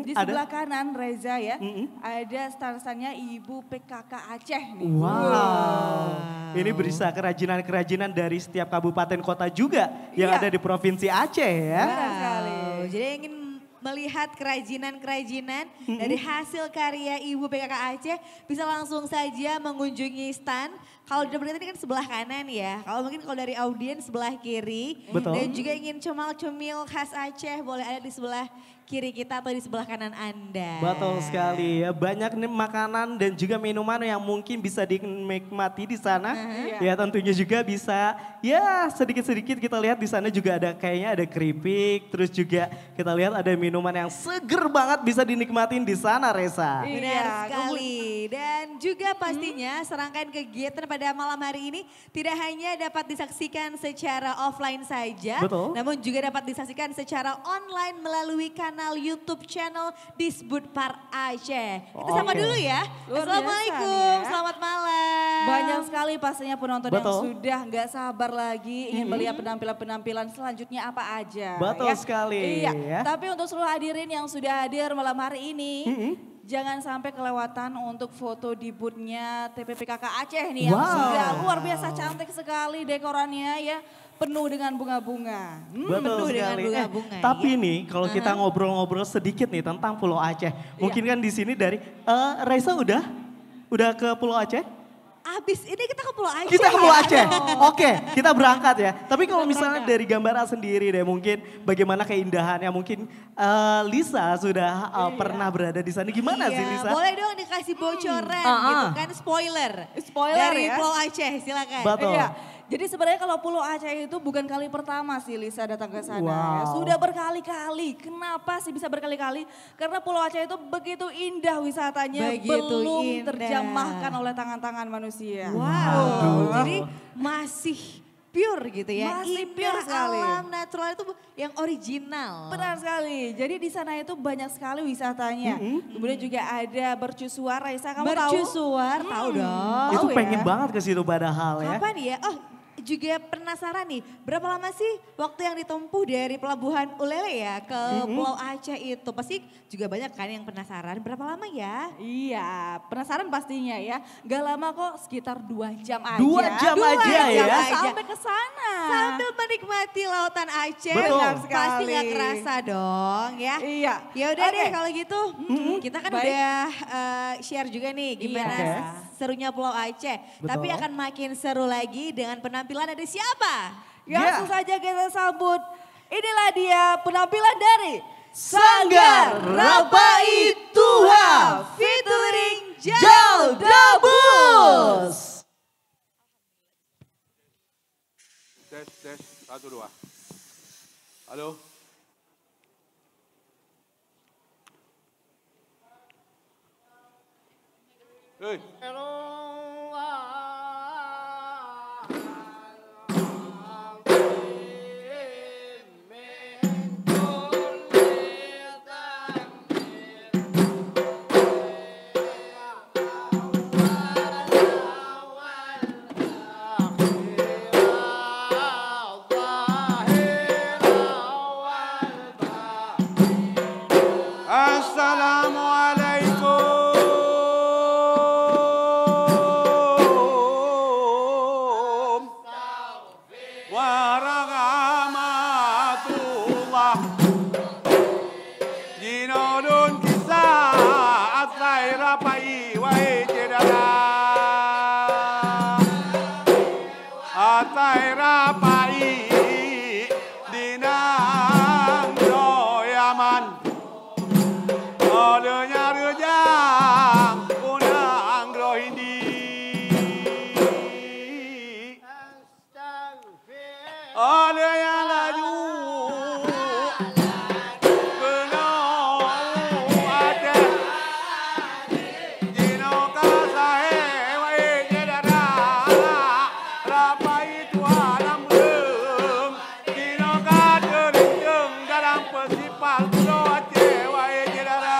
di sebelah kanan Reza ya, ada stand-standnya Ibu PKK Aceh nih. Wow. Ini berisa kerajinan-kerajinan dari setiap kabupaten kota juga yang ada di Provinsi Aceh ya. Benar sekali. Jadi ingin melihat kerajinan-kerajinan dari hasil karya Ibu PKK Aceh, bisa langsung saja mengunjungi stand. Kalau di depan ini kan sebelah kanan ya, kalau mungkin kalau dari audiens sebelah kiri. Betul. Dan juga ingin cemil khas Aceh boleh ada di sebelah kiri kita atau di sebelah kanan Anda. Betul sekali ya, banyak nih makanan dan juga minuman yang mungkin bisa dinikmati di sana. Ya tentunya juga bisa, ya sedikit-sedikit kita lihat di sana juga ada kayaknya ada keripik, terus juga kita lihat ada minuman yang seger banget bisa dinikmatin di sana, Reza. Benar sekali. Dan juga pastinya serangkaian kegiatan pada malam hari ini tidak hanya dapat disaksikan secara offline saja, namun juga dapat disaksikan secara online melalui kanal YouTube channel Disbud Par Aceh. Kita sama dulu ya. Assalamualaikum, selamat malam. Banyak sekali pastinya penonton yang sudah nggak sabar lagi ingin melihat penampilan-penampilan selanjutnya apa aja. Betul sekali. Iya, ya. tapi untuk seluruh hadirin yang sudah hadir malam hari ini, jangan sampai kelewatan untuk foto di boothnya TPPKK Aceh nih yang sudah luar biasa cantik sekali dekorannya ya. Penuh dengan bunga-bunga. Betul sekali. Bunga-bunga, tapi nih kalau kita ngobrol-ngobrol sedikit nih tentang Pulau Aceh. Mungkin kan di sini dari Raisa udah ke Pulau Aceh? Abis ini kita ke Pulau Aceh. Kita ke Pulau Aceh. Oke, kita berangkat ya. Tapi kalau misalnya dari gambaran sendiri deh, mungkin bagaimana keindahannya? Mungkin Lisa sudah pernah berada di sana. Gimana sih Lisa? Boleh dong dikasih bocoran gitu kan, spoiler dari ya. Pulau Aceh, silakan. Betul. Iya. Jadi sebenarnya kalau Pulau Aceh itu bukan kali pertama sih Lisa datang ke sana. Ya. Sudah berkali-kali. Kenapa sih bisa berkali-kali? Karena Pulau Aceh itu begitu indah wisatanya. Belum terjamahkan oleh tangan-tangan manusia. Wow. Jadi masih pure gitu ya. Masih pure sekali. Alam natural itu yang original. Benar sekali. Jadi di sana itu banyak sekali wisatanya. Kemudian juga ada mercusuar. Raisa, kamu tahu? Mercusuar, tahu dong. Itu pengen banget ke situ padahal ya. Kapan ya? Oh, juga penasaran nih, berapa lama sih waktu yang ditempuh dari Pelabuhan Ulele ya ke Pulau Aceh itu? Pasti juga banyak kan yang penasaran, berapa lama ya? Iya, penasaran pastinya ya. Gak lama kok, sekitar 2 jam aja. 2 jam aja ya? Sampai ke sana. Sambil menikmati lautan Aceh, Betul. pasti gak kerasa dong ya. Iya. Ya udah Oke. deh kalau gitu, kita kan Baik. udah share juga nih gimana Iya. serunya Pulau Aceh. Betul. Tapi akan makin seru lagi dengan penampilan ada siapa? Ya, Ya. langsung saja kita sambut. Inilah dia penampilan dari Sanggar Rabai Tuha featuring Jaldabus. Tes, 1, 2. Halo. Hei. Assalamualaikum warahmatullah. Jinodun kisah asai rapai wai jedada. Asai rapai dinang doyaman. Adanya rejang unang rohindi. Adanya laju penuh Aceh. Jino kasahe wai jedada. Rapai Tuhan ambung. Jino kadereng dalam pesipal Pulau Aceh wai jedada.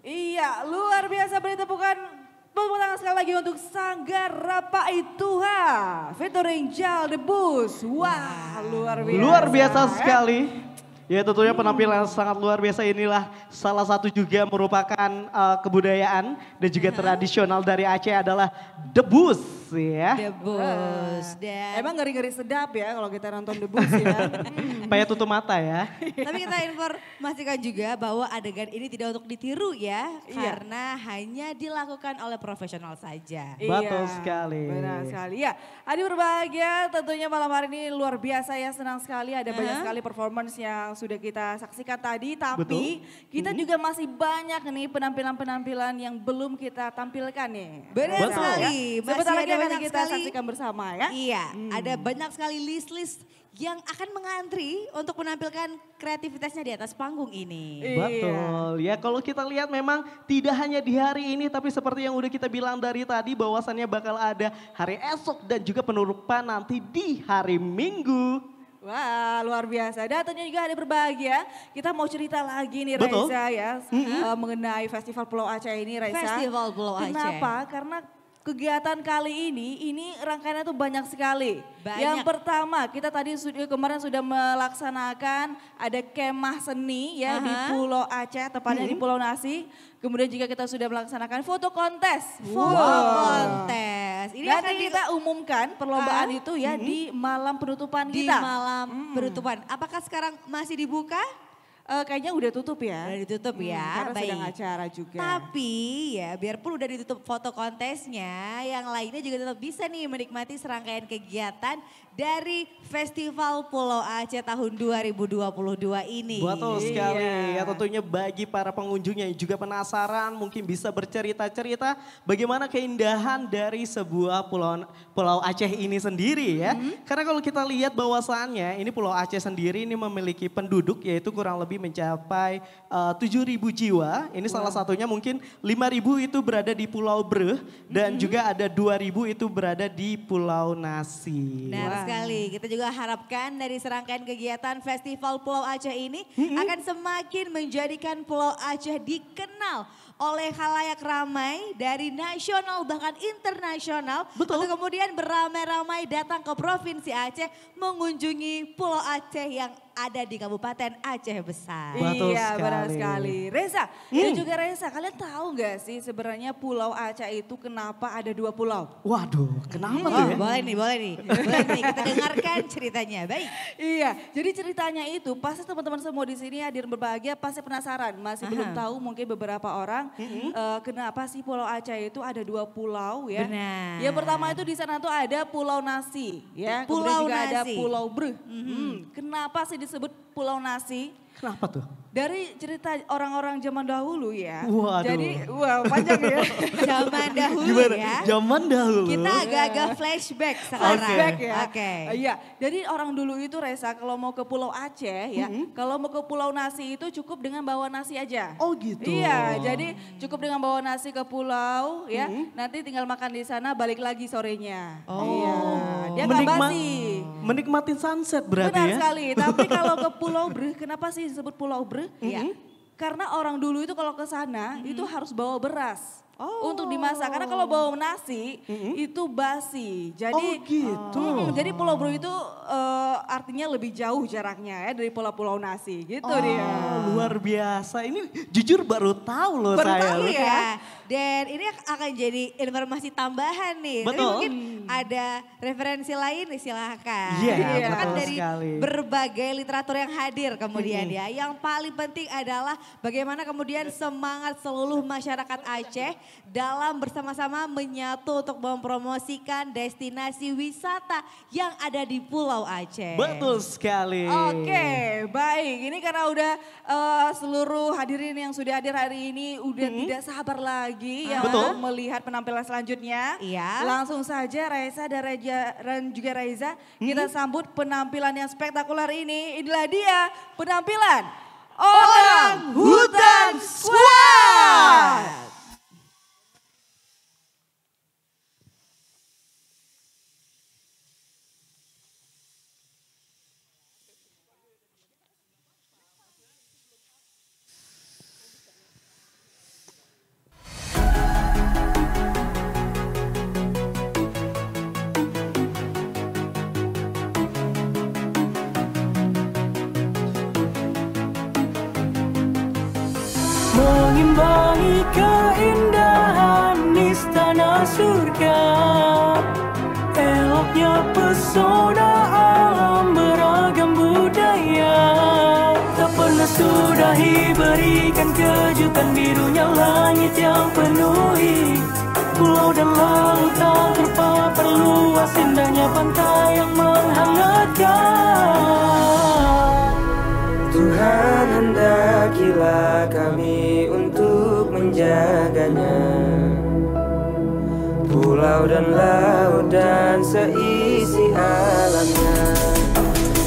Iya, luar biasa, beri tepuk tangan sekali lagi untuk Sanggar Rapai Tuha featuring Jal The Bus. Wah, luar biasa. Luar biasa sekali. Ya tentunya penampilan sangat luar biasa inilah salah satu juga merupakan kebudayaan dan juga tradisional dari Aceh adalah debus ya. Debus. Dan Emang ngeri-ngeri sedap ya kalau kita nonton debus ya. Supaya tutup mata ya. Tapi kita informasikan juga bahwa adegan ini tidak untuk ditiru ya. Iya. Karena hanya dilakukan oleh profesional saja. Betul sekali. Benar sekali ya. Adi berbahagia tentunya malam hari ini luar biasa ya, senang sekali ada banyak sekali performance yang sudah kita saksikan tadi. Tapi kita juga masih banyak nih penampilan-penampilan yang belum kita tampilkan nih. Benar sekali. Sebentar lagi akan banyak kita saksikan bersama ya. Iya, ada banyak sekali list-list yang akan mengantri untuk menampilkan kreativitasnya di atas panggung ini. Betul, ya kalau kita lihat memang tidak hanya di hari ini tapi seperti yang udah kita bilang dari tadi bahwasannya bakal ada hari esok dan juga penutupan nanti di hari Minggu. Wah, luar biasa. Dan tentunya juga ada berbahagia. Kita mau cerita lagi nih Raisa ya mengenai Festival Pulau Aceh ini Raisa. Festival Pulau Aceh. Kenapa? Karena kegiatan kali ini rangkaiannya tuh banyak sekali. Banyak. Yang pertama kita tadi kemarin sudah melaksanakan ada kemah seni ya di Pulau Aceh, tepatnya di Pulau Nasi. Kemudian juga kita sudah melaksanakan foto kontes. Foto kontes. Ini akan kita umumkan perlombaan itu ya di malam penutupan di kita. malam penutupan. Apakah sekarang masih dibuka? Kayaknya udah tutup ya. Udah ditutup ya, karena baik. sedang acara juga. Tapi ya biarpun udah ditutup foto kontesnya, yang lainnya juga tetap bisa nih menikmati serangkaian kegiatan dari Festival Pulau Aceh tahun 2022 ini. Betul sekali, ya tentunya bagi para pengunjung yang juga penasaran mungkin bisa bercerita-cerita bagaimana keindahan dari sebuah Pulau Aceh ini sendiri ya. Karena kalau kita lihat bahwasannya ini Pulau Aceh sendiri ini memiliki penduduk yaitu kurang lebih mencapai 7.000 jiwa. Ini salah satunya mungkin 5.000 itu berada di Pulau Breh dan juga ada 2.000 itu berada di Pulau Nasi. Benar sekali, kita juga harapkan dari serangkaian kegiatan Festival Pulau Aceh ini akan semakin menjadikan Pulau Aceh dikenal oleh khalayak ramai dari nasional bahkan internasional. Betul. Untuk kemudian beramai-ramai datang ke Provinsi Aceh mengunjungi Pulau Aceh yang ada di Kabupaten Aceh Besar. Betul iya sekali. benar sekali. Reza, dan juga Reza, kalian tahu gak sih sebenarnya Pulau Aceh itu kenapa ada 2 pulau? Waduh, kenapa tuh ya? Boleh nih, boleh nih. Boleh nih, kita dengarkan ceritanya. Baik. Iya, jadi ceritanya itu pasti teman-teman semua di sini hadir berbahagia pasti penasaran. Masih belum tahu mungkin beberapa orang kenapa sih Pulau Aceh itu ada 2 pulau ya. Benar. Yang pertama itu di sana tuh ada Pulau Nasi ya. Pulau Kemudian juga ada Nasi. Pulau Breh. Kenapa sih disebut Pulau Nasi? Kenapa tuh? Dari cerita orang-orang zaman dahulu ya. Waduh. Jadi wah panjang ya. Zaman dahulu Gimana? ya. Zaman dahulu. Kita agak-agak flashback sekarang. Flashback ya. Oke. Iya, jadi orang dulu itu Reza kalau mau ke Pulau Aceh ya, kalau mau ke Pulau Nasi itu cukup dengan bawa nasi aja. Oh gitu. Iya, jadi cukup dengan bawa nasi ke pulau ya, nanti tinggal makan di sana balik lagi sorenya. Oh. Iya, dia nggak basi. Menikmati sunset berarti Benar ya. sekali, tapi kalau ke Pulau Breh, kenapa sih disebut Pulau Breh? Ya, karena orang dulu itu kalau ke sana itu harus bawa beras. Untuk dimasak, karena kalau bawa nasi itu basi. Jadi, jadi Pulau Breh itu artinya lebih jauh jaraknya ya dari pulau-pulau nasi gitu dia. Luar biasa, ini jujur baru tahu loh Baru saya. tahu loh. ya. Dan ini akan jadi informasi tambahan nih. Tapi Betul. mungkin ada referensi lain nih silahkan. Iya, Itu kan betul dari sekali. berbagai literatur yang hadir kemudian ya. Yang paling penting adalah bagaimana kemudian semangat seluruh masyarakat Aceh dalam bersama-sama menyatu untuk mempromosikan destinasi wisata yang ada di Pulau Aceh. Betul sekali. Oke, baik. Ini karena udah seluruh hadirin yang sudah hadir hari ini udah tidak sabar lagi ya Betul. untuk melihat penampilan selanjutnya. Iya. Langsung saja Raisa dan juga Raiza kita sambut penampilan yang spektakuler ini. Inilah dia penampilan Orang Hutan Squad. surga. Eloknya pesona alam beragam budaya, tak pernah sudahi berikan kejutan birunya langit yang penuhi pulau dan lautan terpapar luas, indahnya pantai yang menghangatkan. Tuhan hendakilah kami untuk menjaganya, pulau dan laut dan seisi alamnya.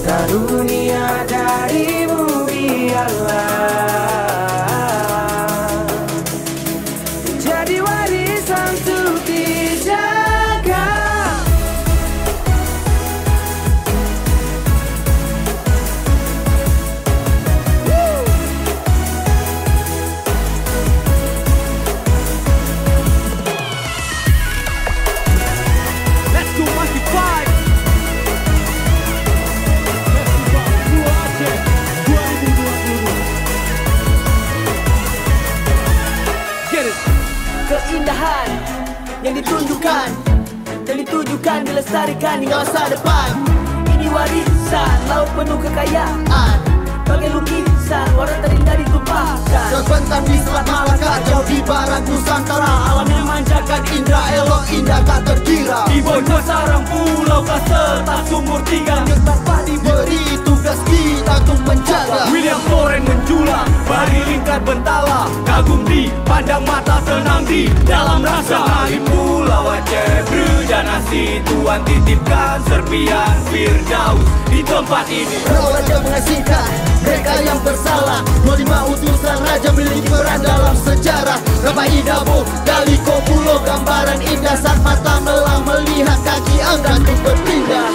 Karunia darimu biarlah jadi warisan untuk dijaga. Let's go Monkey Five. Festival Pulau Aceh 2022. Get it. Keindahan yang ditunjukkan dan ditujukan dilestarikan hingga masa depan. Ini warisan laut penuh kekayaan, bagai lukisan warna terindah ditumpahkan. Terbentang di Selat Malaka, jauh di barat Nusantara. Alam yang manjakan indra, elok indah tak terkira. Di bawah sarang pulau serta sumur tiga, Nikmat padi beri tugas kita untuk menjaga. William Floren menjulang, Bari lingkar bentala, kagum di pandang mata, senang di dalam rasa. Di Pulau Aceh berjanasi, Tuhan titipkan serpian Firdaus di tempat ini. Raja mengasihkan mereka yang bersalah, 25 utusan raja memiliki peran dalam sejarah. Rabai Dabo, Daliko Pulau, gambaran indah saat mata melang melihat kaki angkat untuk berpindah.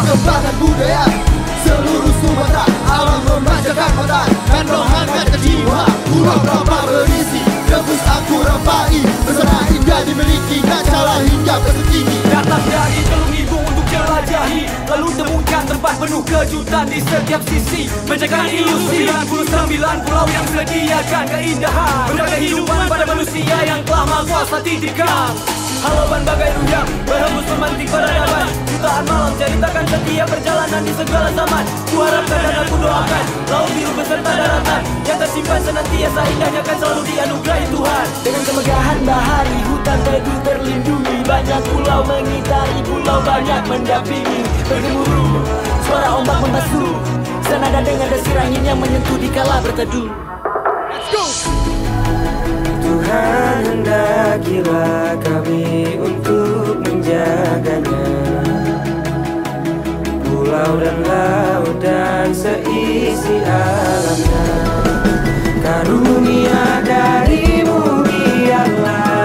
Perkembangan budaya seluruh Sumatera, alam memanjakan mata dan menghangatkan jiwa. Pulau Rambah berisi debus aku rampai, pesona indah dimiliki Nancala hingga ke tinggi. Datang dari Teluk Ibu untuk jelajahi, lalu temukan tempat penuh kejutan di setiap sisi, menjaga ilusi 99 pulau yang sediakan keindahan, menjaga kehidupan pada manusia yang telah Maha Kuasa titipkan. Halaman bagai rujak berhembus memantik peradaban, jutaan malam ceritakan setiap perjalanan di segala zaman. Kuharapkan dan aku doakan laut biru beserta daratan yang tersimpan senantiasa indahnya akan selalu dianugerahi Tuhan. Dengan kemegahan bahari, hutan teduh terlindungi, banyak pulau mengitari pulau, banyak mendampingi. Bergemuruh suara ombak membasuh, senada dengan desir angin yang menyentuh di kala berteduh. Let's go! Tuhan hendakilah kami untuk menjaganya, pulau dan laut dan seisi alamnya. Karunia darimu biarlah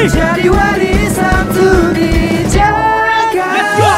jadi warisan untuk dijaga. Let's go!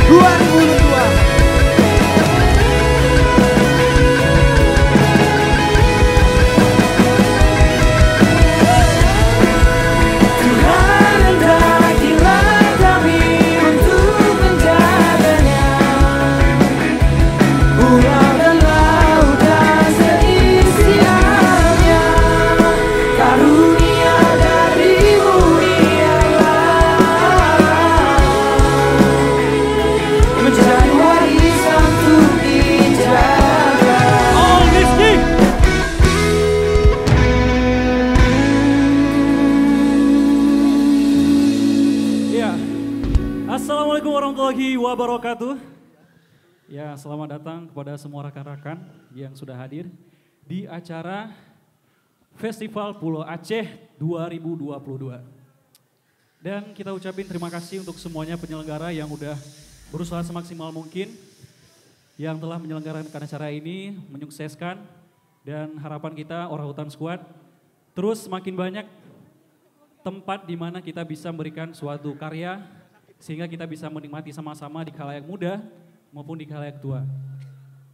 2022. Assalamualaikum warahmatullahi wabarakatuh. Ya, selamat datang kepada semua rekan-rekan yang sudah hadir di acara Festival Pulau Aceh 2022. Dan kita ucapin terima kasih untuk semuanya penyelenggara yang udah berusaha semaksimal mungkin, yang telah menyelenggarakan acara ini, menyukseskan, dan harapan kita Orang-Utan Squad terus semakin banyak tempat di mana kita bisa memberikan suatu karya sehingga kita bisa menikmati sama-sama di khalayak muda maupun di khalayak tua.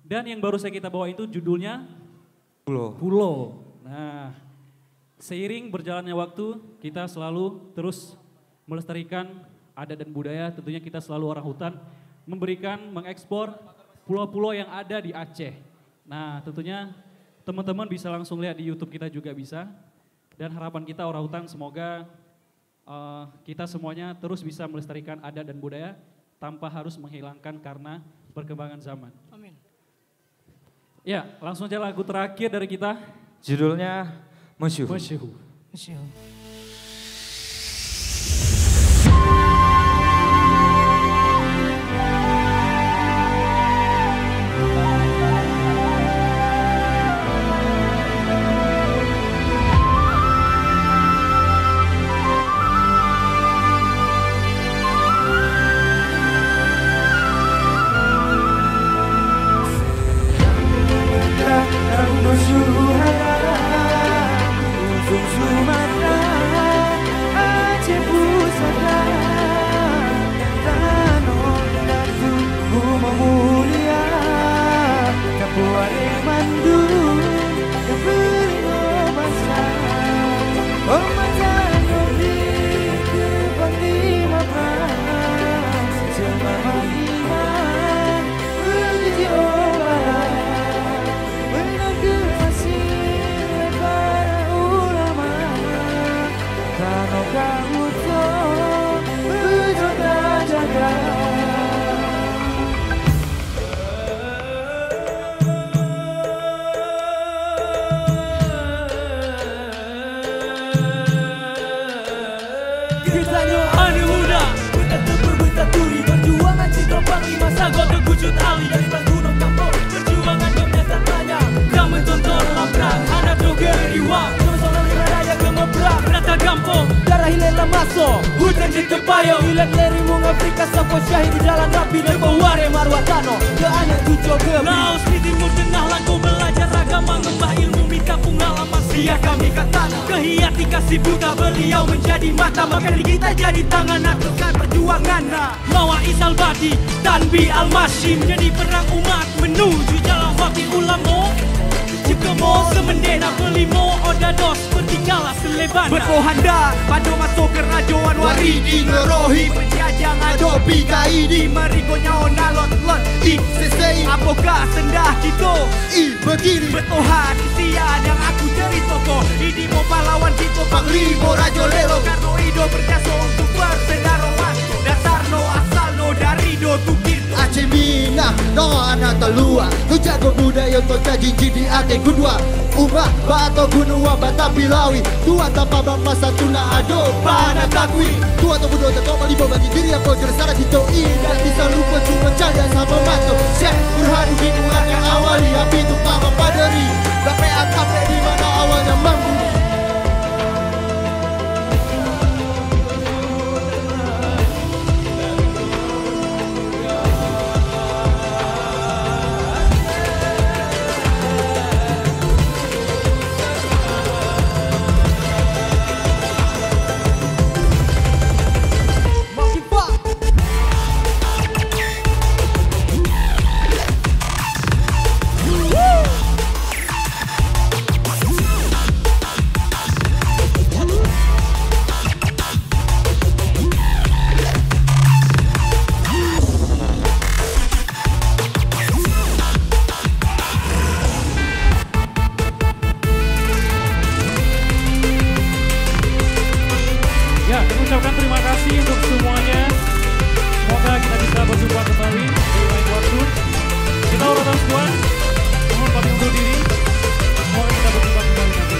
Dan yang baru kita bawa itu judulnya Pulau. Nah, seiring berjalannya waktu kita selalu terus melestarikan adat dan budaya. Tentunya kita selalu orang hutan memberikan, mengekspor pulau-pulau yang ada di Aceh. Nah, tentunya teman-teman bisa langsung lihat di YouTube kita juga bisa. Dan harapan kita orang hutan semoga kita semuanya terus bisa melestarikan adat dan budaya tanpa harus menghilangkan karena perkembangan zaman. Amin. Ya, langsung aja lagu terakhir dari kita. Judulnya Musyuh. Musyuh. Hujan di kepayo Ilat leri munga Afrika Sapo syahid di jalan rapi dan peware marwatano Ke anak tujuh gebi Laos di timur tengah Langkau belajar agama Ngembah ilmu mika pengalaman Sia kami katana Kehiyati kasih buta Beliau menjadi mata Maka kita jadi tangan Aturkan perjuangan Mawa Isal Badi Tanbi Al-Mashi Menjadi perang umat Menuju jalan wakil ulama Cekemo semendena pelimo odados bertinggalah seleban Berpohanda pada masuk kerajaan waridi ngerohi penjajah ngadopi kaidi marigonya onalot lot I sesei apakah sendah kita I begini bertohan isian yang aku cari toko ini mau pahlawan kita panglimo rajo lelo karno ido berjasa untuk bersendaro manto dasar no asal no dari do tukir Aceh Minah, no anak telua Tu jago budaya untuk janji di ate kedua Umah, bato gunua, bata pilawi Tua tanpa bapak satu na ado, pada takwi Tua atau budo, tak kau libo bagi diri Aku jersara kita indah, bisa lupa cuma canda sama mato Syekh, Burhan hubungan yang awali Api itu pama padari Gape akape di mana awalnya mampu berjumpa kembali di lain waktu. Kita urutan squad, mohon pamit undur diri. Mohon kita berjumpa kembali nanti.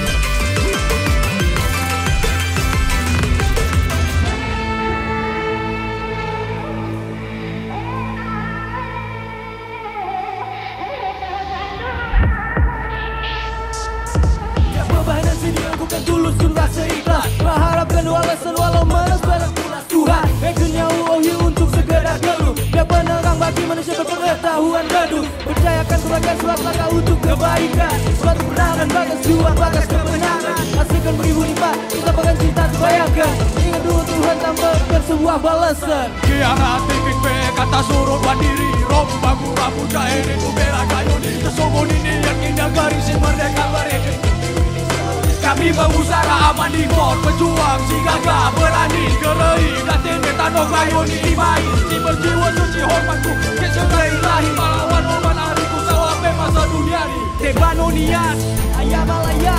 Bebanan sini aku kan tulus sudah seikhlas, mengharapkan walasan walau malas balas pulas Tuhan dunia uohi untuk segera geluh. Dia penerang bagi manusia berpengetahuan redup. Percayakan sebagai surat langkah untuk kebaikan, suatu kebenaran bagas juang bagas kemenangan. Hasilkan beribu lipat, kita bahkan cinta terbayangkan. Ingat dulu Tuhan tambahkan sebuah balasan. Kiara tipik pe kata suruh mandiri, rom bagu rapu kaini kubera kayu di kesomon ini yang indah garisin merdeka mereka. Kami mengusara aman di bor, pejuang si gagah berani gerai datin betano gayoni imai si berjiwa suci hormatku kesegai ilahi pahlawan oman ariku sawape masa dunia ni tebano niat ayah malaya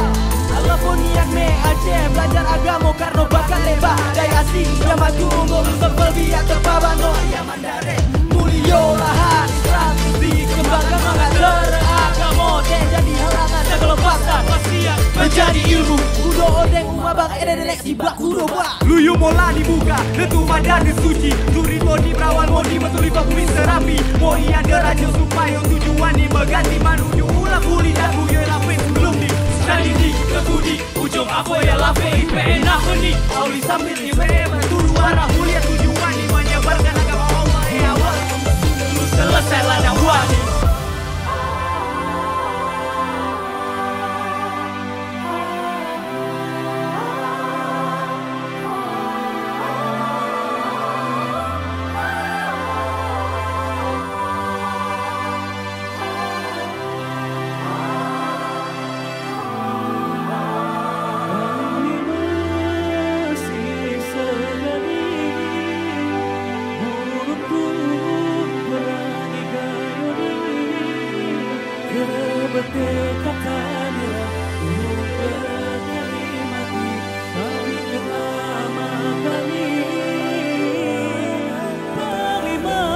alapun niat me Aceh belajar agama karena bakat lebah daya asing yang maju unggul sebel biak terpabano ayah mandare mulio lahan Islam dikembangkan mengajar agama dan jadi halangan kelepaskan wasiat menjadi ilmu kudo odeng umabang edelek si bak kudo bak luyu mola dibuka letu madan suci turi modi berawal modi metuli papuri serapi modi ada raja supaya tujuan ni berganti manuju ulah kuli dan buye lapis sebelum ni dari di kekudi ujung apa ya lape IPN apa ni auli sambil ni berturu arah mulia tujuan ni menyebarkan agama Allah awal selesai lah dakwah ni.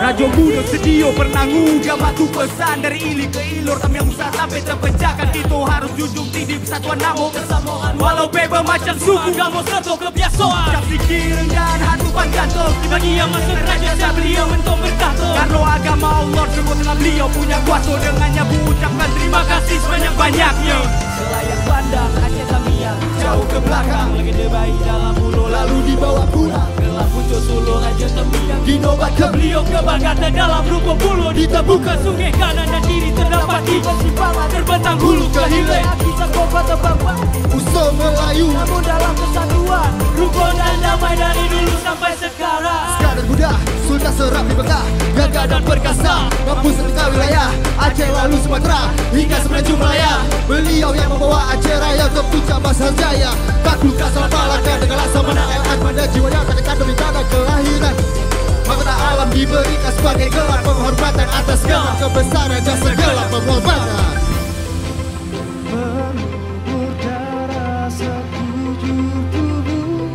Rajo muda sedio pernah ngugah batu pesan dari ili ke ilur tapi yang usah sampai terpecahkan kita harus junjung tinggi persatuan namo kesamaan walau beba macam suku agama serta kebiasaan tak fikir dan hatupan gantung bagi yang masuk raja saya beliau mentong bertahta karena agama Allah semua telah beliau punya kuasa dengannya mengucapkan terima kasih sebanyak-banyaknya selayang pandang Aceh Tamiya jauh ke belakang legenda bayi dalam pulau lalu dibawa pulang gelap muncul solo Raja Tamiya dinobatkan beliau kebanggaan dalam rupa pulau ditemukan sungai kanan dan kiri terdapat di persimpangan terbentang hulu ke hilir kisah kota terbang usul Melayu namun dalam kesatuan rukun dan damai dari dulu sampai sekarang Sekadar muda sudah serap di Mekah gagah dan perkasa mampu setingkah wilayah Aceh lalu Sumatera hingga semenanjung Malaya beliau yang membawa Aceh Raya ke puncak Basar Jaya taklukkan salah malaka dengan rasa menang pada jiwanya takkan demi tanah kelahiran Mahkota alam diberikan sebagai gelar penghormatan atas gelar kebesaran dan segala penghormatan. Mengubur darah sekujur tubuh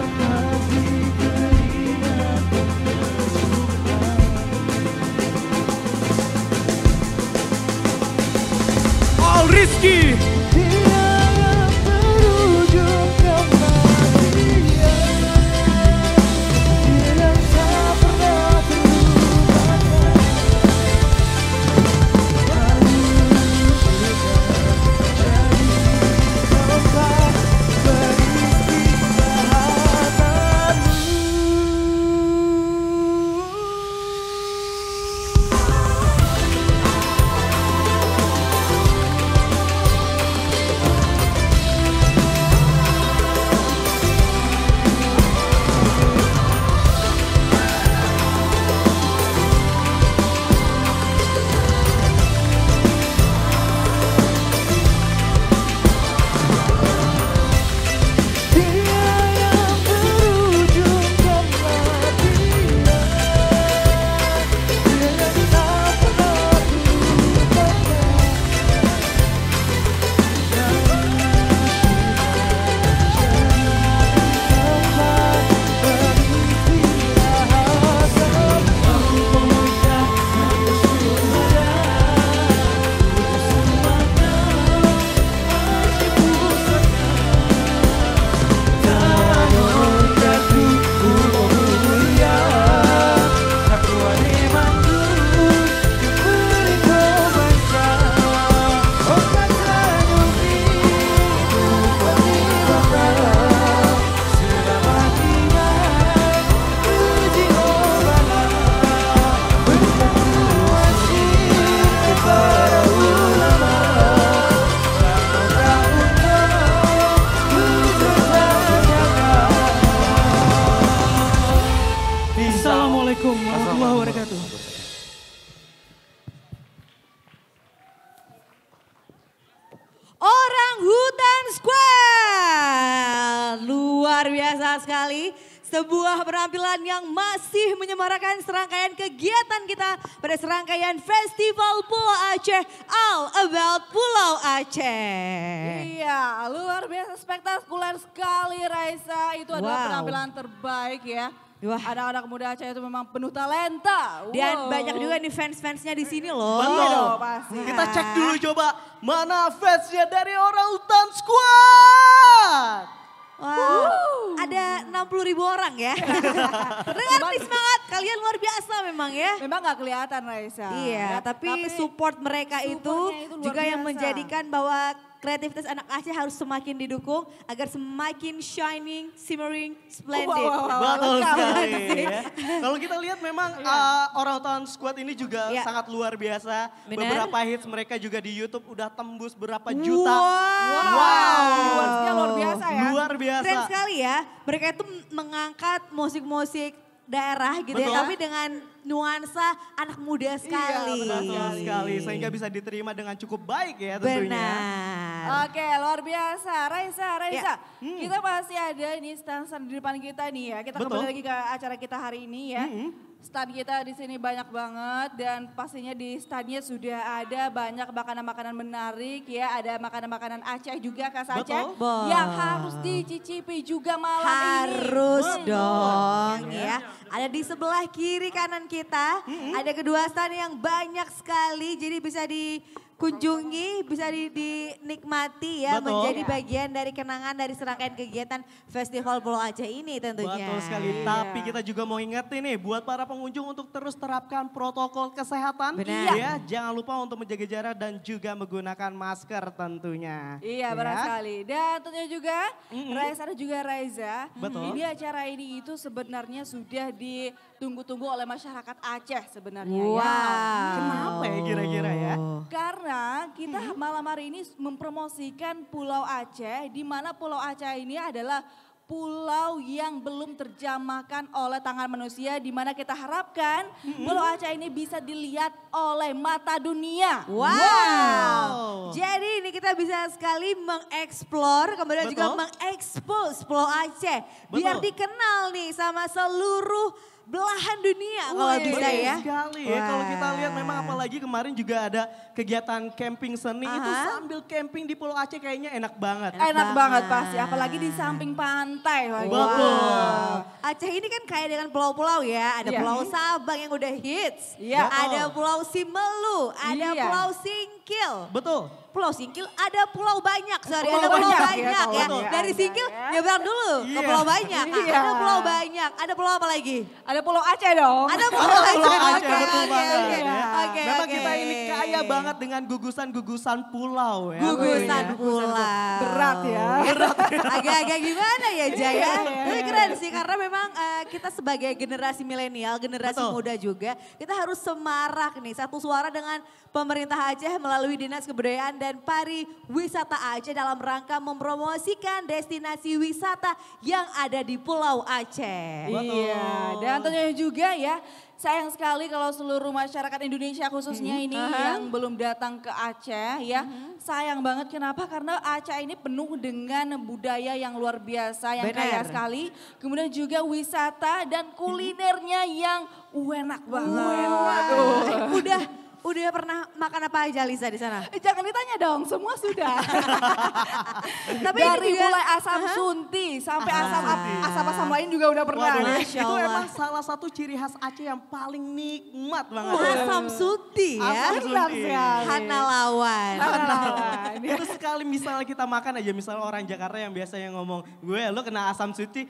berbagi keinginan All Rizky Luar biasa sekali. Sebuah penampilan yang masih menyemarakan serangkaian kegiatan kita pada serangkaian Festival Pulau Aceh, All About Pulau Aceh. Iya, luar biasa spektakuler sekali Raisa. Itu adalah Wow. penampilan terbaik ya. Wah. Anak-anak muda Aceh itu memang penuh talenta. Dan Wow. banyak juga nih fans-fansnya di sini loh. Betul. Iya dong, pasti. Kita cek dulu coba mana fansnya dari Orang Utan Squad. Wow, ada 60.000 orang ya. Dengar nih semangat, kalian luar biasa memang ya. Memang gak kelihatan Raisa. Iya, Ya, tapi support mereka itu supportnya itu luar juga yang biasa. menjadikan bahwa kreativitas anak Aceh harus semakin didukung agar semakin shining, shimmering, splendid. Betul Lengkap sekali banget sih. ya. Kalau kita lihat memang Orang Utan Squad ini juga Iya. sangat luar biasa. Benar. Beberapa hits mereka juga di YouTube udah tembus berapa juta. Viewersnya luar biasa ya. Luar biasa. Keren sekali ya, mereka itu mengangkat musik-musik daerah gitu Betul. ya, tapi dengan nuansa anak muda sekali. Betul sekali, sehingga bisa diterima dengan cukup baik ya tentunya. Benar. Oke, luar biasa. Raisa, Ya. kita pasti ada ini stand-stand di depan kita nih ya. Kita Betul. kembali lagi ke acara kita hari ini ya. Stand kita di sini banyak banget dan pastinya di standnya sudah ada banyak makanan-makanan menarik ya. Ada makanan-makanan Aceh juga Kak Aceh Betul. yang harus dicicipi juga malam ini. Harus Hmm. dong ya. Ada di sebelah kiri kanan kita, ada kedua stand yang banyak sekali, jadi bisa dikunjungi, bisa dinikmati ya, Betul. menjadi bagian dari kenangan dari serangkaian kegiatan Festival Pulau Aceh ini tentunya. Betul sekali, tapi kita juga mau ingetin nih buat para pengunjung untuk terus terapkan protokol kesehatan. Benar. Ya, jangan lupa untuk menjaga jarak dan juga menggunakan masker tentunya. Iya, Ya. benar sekali. Dan tentunya juga Raisa dan juga Raiza, Betul. ini acara ini itu sebenarnya sudah ditunggu-tunggu oleh masyarakat Aceh sebenarnya Wow. ya. Kenapa ya kira-kira ya? Karena kita malam hari ini mempromosikan Pulau Aceh, di mana Pulau Aceh ini adalah pulau yang belum terjamahkan oleh tangan manusia, di mana kita harapkan Pulau Aceh ini bisa dilihat oleh mata dunia. Wow. Jadi ini kita bisa sekali mengeksplor, kemudian juga Betul. mengekspos Pulau Aceh. Biar Betul. dikenal nih sama seluruh belahan dunia kalau Wih, bisa betul ya. sekali ya. Kalau kita lihat Wah. memang apalagi kemarin juga ada kegiatan camping seni itu Aha. sambil camping di Pulau Aceh kayaknya enak banget. Enak banget pasti, apalagi di samping pantai. lagi. Betul. Aceh ini kan kaya dengan pulau-pulau ya. Ada Iya. Pulau Sabang yang udah hits. Iya. Ada Pulau Simelu, ada Iya. Pulau Singkil. Betul. Pulau Singkil ada pulau banyak, sorry Pulau ada pulau banyak ya, banyak ya. betul. Dari Singkil nyebrang dulu ke Iya. pulau banyak. Iya. Ada pulau banyak, ada pulau apa lagi? Ada Pulau Aceh dong. Ada pulau Aceh. Pulau Aceh, Oke, betul oke, banget oke. ya. Oke, Memang oke. kita ini kaya banget dengan gugusan-gugusan pulau ya. Gugusan tentunya. pulau. Berat ya. Agak-agak gimana ya Jaya? Iya, Tapi keren sih karena memang kita sebagai generasi milenial, generasi Betul. muda juga, kita harus semarak nih satu suara dengan pemerintah Aceh melalui Dinas Kebudayaan dan Pariwisata Aceh dalam rangka mempromosikan destinasi wisata yang ada di Pulau Aceh. Iya, dan tentunya juga ya sayang sekali kalau seluruh masyarakat Indonesia khususnya ini yang belum datang ke Aceh ya. Sayang banget kenapa? Karena Aceh ini penuh dengan budaya yang luar biasa, yang kaya Benar. sekali. Kemudian juga wisata dan kulinernya yang enak banget. Udah pernah makan apa aja Lisa di sana? Jangan ditanya dong, semua sudah. Tapi dari ini juga- mulai asam sunti sampai asam lain juga udah pernah. Waduh, Masya itu Allah. emang salah satu ciri khas Aceh yang paling nikmat banget. Asam suti ya. Asam sunti. Hana lawan. Itu sekali misalnya kita makan aja, misalnya orang Jakarta yang biasanya ngomong, gue lo kena asam suti,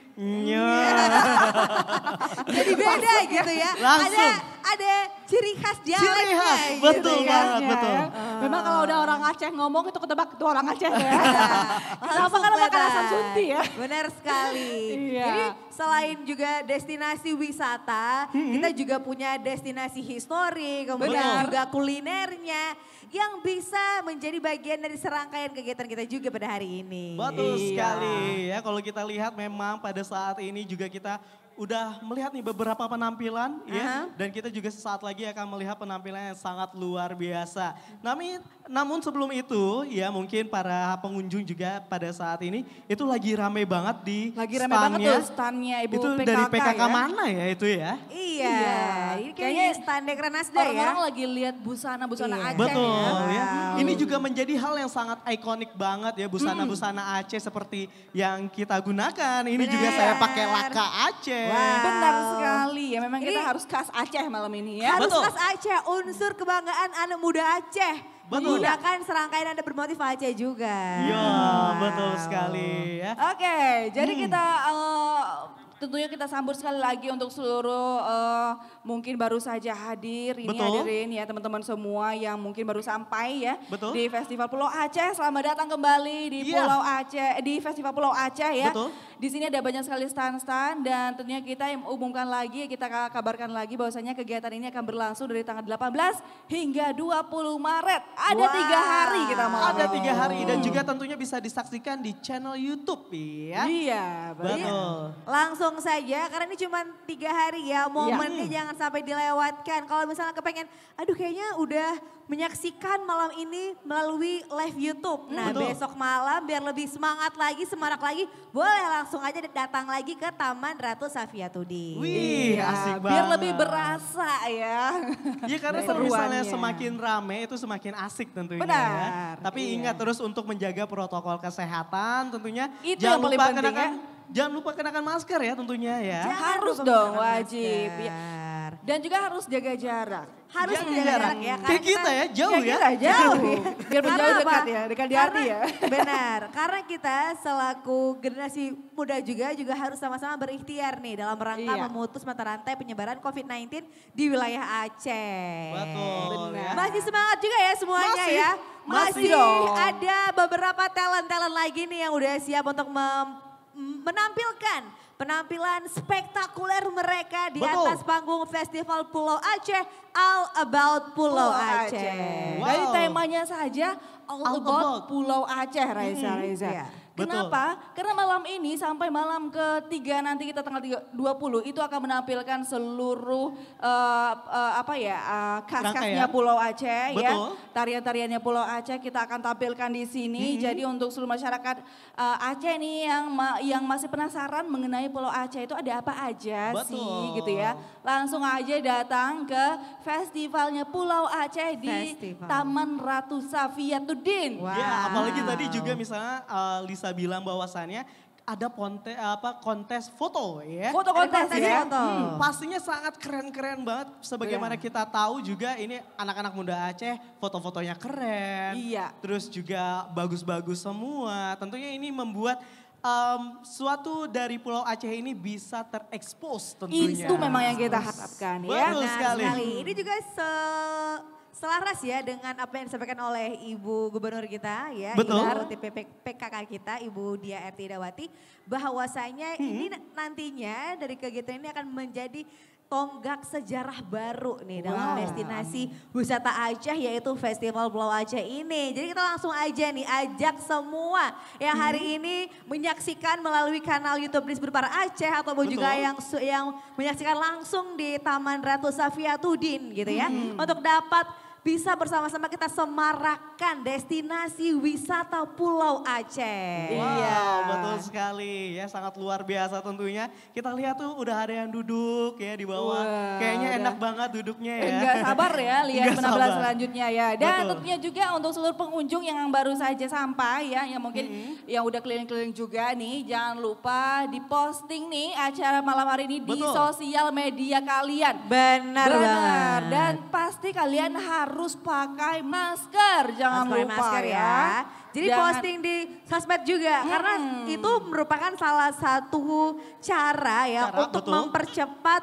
Jadi beda gitu ya. Langsung. Ada ciri khas Ciri dialeknya. khas, gitu betul ya. banget, betul. Memang kalau udah orang Aceh ngomong itu ketebak itu orang Aceh ya. Kenapa? Karena makan asam sunti ya. Benar sekali. Iya. Jadi selain juga destinasi wisata, kita juga punya destinasi histori, kemudian Benar. juga kulinernya yang bisa menjadi bagian dari serangkaian kegiatan kita juga pada hari ini. Betul Iya. sekali ya, kalau kita lihat memang pada saat ini juga kita udah melihat nih beberapa penampilan ya, dan kita juga sesaat lagi akan melihat penampilan yang sangat luar biasa. Namun sebelum itu ya mungkin para pengunjung juga pada saat ini itu lagi rame banget di standnya Ibu itu PKK dari PKK ya. mana ya itu ya? Iya, ini kayaknya stand Dekra Nasda ya. Orang-orang lagi lihat busana-busana Aceh Betul ya. ya. Ini juga menjadi hal yang sangat ikonik banget ya, busana-busana Aceh seperti yang kita gunakan. Ini juga saya pakai laka Aceh. Benar sekali ya, memang kita harus khas Aceh malam ini ya. Harus khas Aceh, unsur kebanggaan anak muda Aceh. Menggunakan serangkaian Anda bermotif Aceh juga. Iya, betul sekali ya. Oke, jadi kita tentunya kita sambut sekali lagi untuk seluruh mungkin baru saja hadir, ini hadirin ya teman-teman semua yang mungkin baru sampai ya di Festival Pulau Aceh. Selamat datang kembali di Pulau Aceh, di Festival Pulau Aceh ya. Di sini ada banyak sekali stand-stand dan tentunya kita umumkan lagi, kita kabarkan lagi bahwasanya kegiatan ini akan berlangsung dari tanggal 18 hingga 20 Maret. Ada 3 hari kita mau. Ada 3 hari dan juga tentunya bisa disaksikan di channel YouTube ya. Iya, betul. Langsung saja karena ini cuma 3 hari ya, momennya jangan sampai dilewatkan. Kalau misalnya kepengen, aduh kayaknya udah menyaksikan malam ini melalui live YouTube. Nah besok malam biar lebih semangat lagi, semarak lagi, boleh langsung aja datang lagi ke Taman Ratu Safiatuddin. Wih, asik banget. Biar lebih berasa ya. Iya karena kalau misalnya semakin rame itu semakin asik tentunya. Benar. Ya. Tapi ingat terus untuk menjaga protokol kesehatan tentunya. Itu yang paling penting ya. Jangan lupa kenakan masker ya tentunya ya. Harus dong, wajib. Dan juga harus jaga jarak. Harus jaga jarak ya. Kayak kita ya, jauh ya. Jauh. Biar menjauh dekat ya, dekat di hati ya. Benar, karena kita selaku generasi muda juga harus sama-sama berikhtiar nih dalam rangka memutus mata rantai penyebaran COVID-19 di wilayah Aceh. Betul. Ya. Masih semangat juga ya semuanya ya. Masih dong. Ada beberapa talent-talent lagi nih yang udah siap untuk menampilkan penampilan spektakuler mereka di atas panggung Festival Pulau Aceh, All About Pulau Aceh. Dari temanya saja All About Pulau Aceh, Reza. Kenapa? Karena malam ini sampai malam ketiga nanti kita tanggal 20 itu akan menampilkan seluruh khas-khasnya Pulau Aceh ya. Tarian-tariannya Pulau Aceh kita akan tampilkan di sini. Jadi untuk seluruh masyarakat Aceh nih yang masih penasaran mengenai Pulau Aceh itu ada apa aja sih gitu ya. Langsung aja datang ke festivalnya Pulau Aceh di Taman Ratu Safiatuddin. Ya, apalagi tadi juga misalnya Lisa bilang bahwasannya ada kontes foto ya. Foto kontes ya. Pastinya sangat keren-keren banget. Sebagaimana kita tahu juga ini anak-anak muda Aceh foto-fotonya keren. Iya. Terus juga bagus-bagus semua. Tentunya ini membuat suatu dari Pulau Aceh ini bisa terekspos tentunya. Itu memang yang kita harapkan ya. Betul sekali. Ini juga selaras ya dengan apa yang disampaikan oleh Ibu Gubernur kita ya, Ibu PKK kita, Ibu Dia Erti Dawati, bahwasanya ini nantinya dari kegiatan ini akan menjadi tonggak sejarah baru nih dalam destinasi wisata Aceh yaitu Festival Pulau Aceh ini. Jadi kita langsung aja nih ajak semua yang hari ini menyaksikan melalui kanal YouTube Disbud Para Aceh ataupun juga yang menyaksikan langsung di Taman Ratu Safiatuddin gitu ya. Untuk dapat bisa bersama-sama kita semarakkan destinasi wisata Pulau Aceh. Iya, betul sekali ya, sangat luar biasa tentunya. Kita lihat tuh udah ada yang duduk ya di bawah. Kayaknya enak banget duduknya ya. Enggak sabar ya lihat penampilan selanjutnya ya. Dan tentunya juga untuk seluruh pengunjung yang baru saja sampai ya, yang mungkin yang udah keliling-keliling juga nih, jangan lupa diposting nih acara malam hari ini di sosial media kalian. Benar banget. Dan pasti kalian harus pakai masker, jangan lupa masker ya. Jadi posting di sosmed juga karena itu merupakan salah satu cara ya untuk mempercepat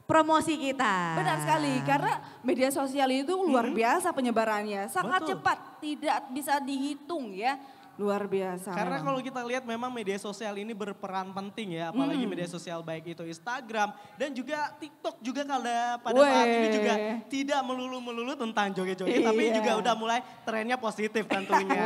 promosi kita. Benar sekali, karena media sosial itu luar biasa penyebarannya, sangat cepat, tidak bisa dihitung ya. Luar biasa. Karena kalau kita lihat memang media sosial ini berperan penting ya, apalagi media sosial baik itu Instagram dan juga TikTok juga pada saat ini juga tidak melulu tentang joget-joget, tapi juga udah mulai trennya positif tentunya.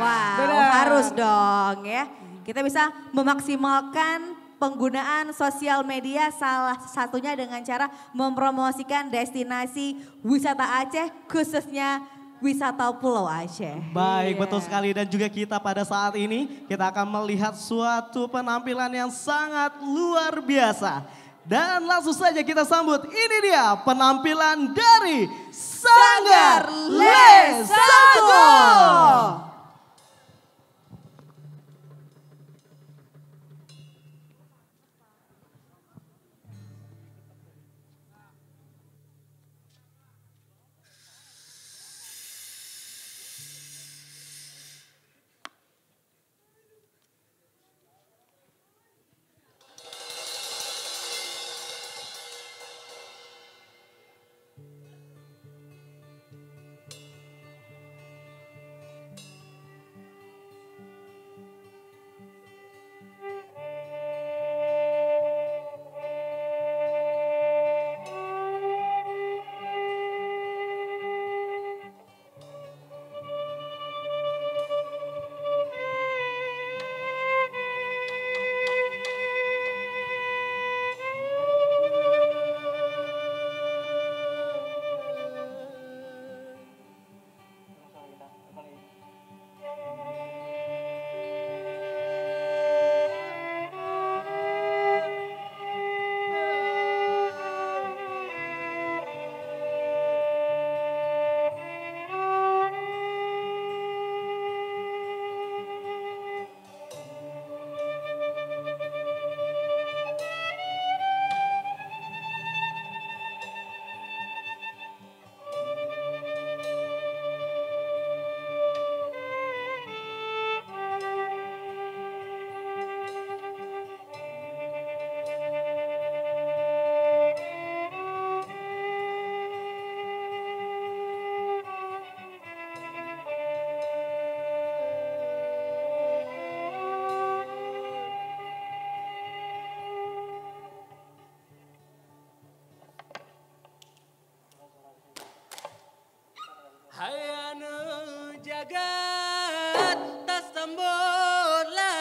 Harus dong ya. Kita bisa memaksimalkan penggunaan sosial media salah satunya dengan cara mempromosikan destinasi wisata Aceh khususnya wisata Pulau Aceh. Baik, Iya. betul sekali. Dan juga kita pada saat ini kita akan melihat suatu penampilan yang sangat luar biasa. Dan langsung saja kita sambut, ini dia penampilan dari Sanggar Lesago. Hayanu jagat tas sembola.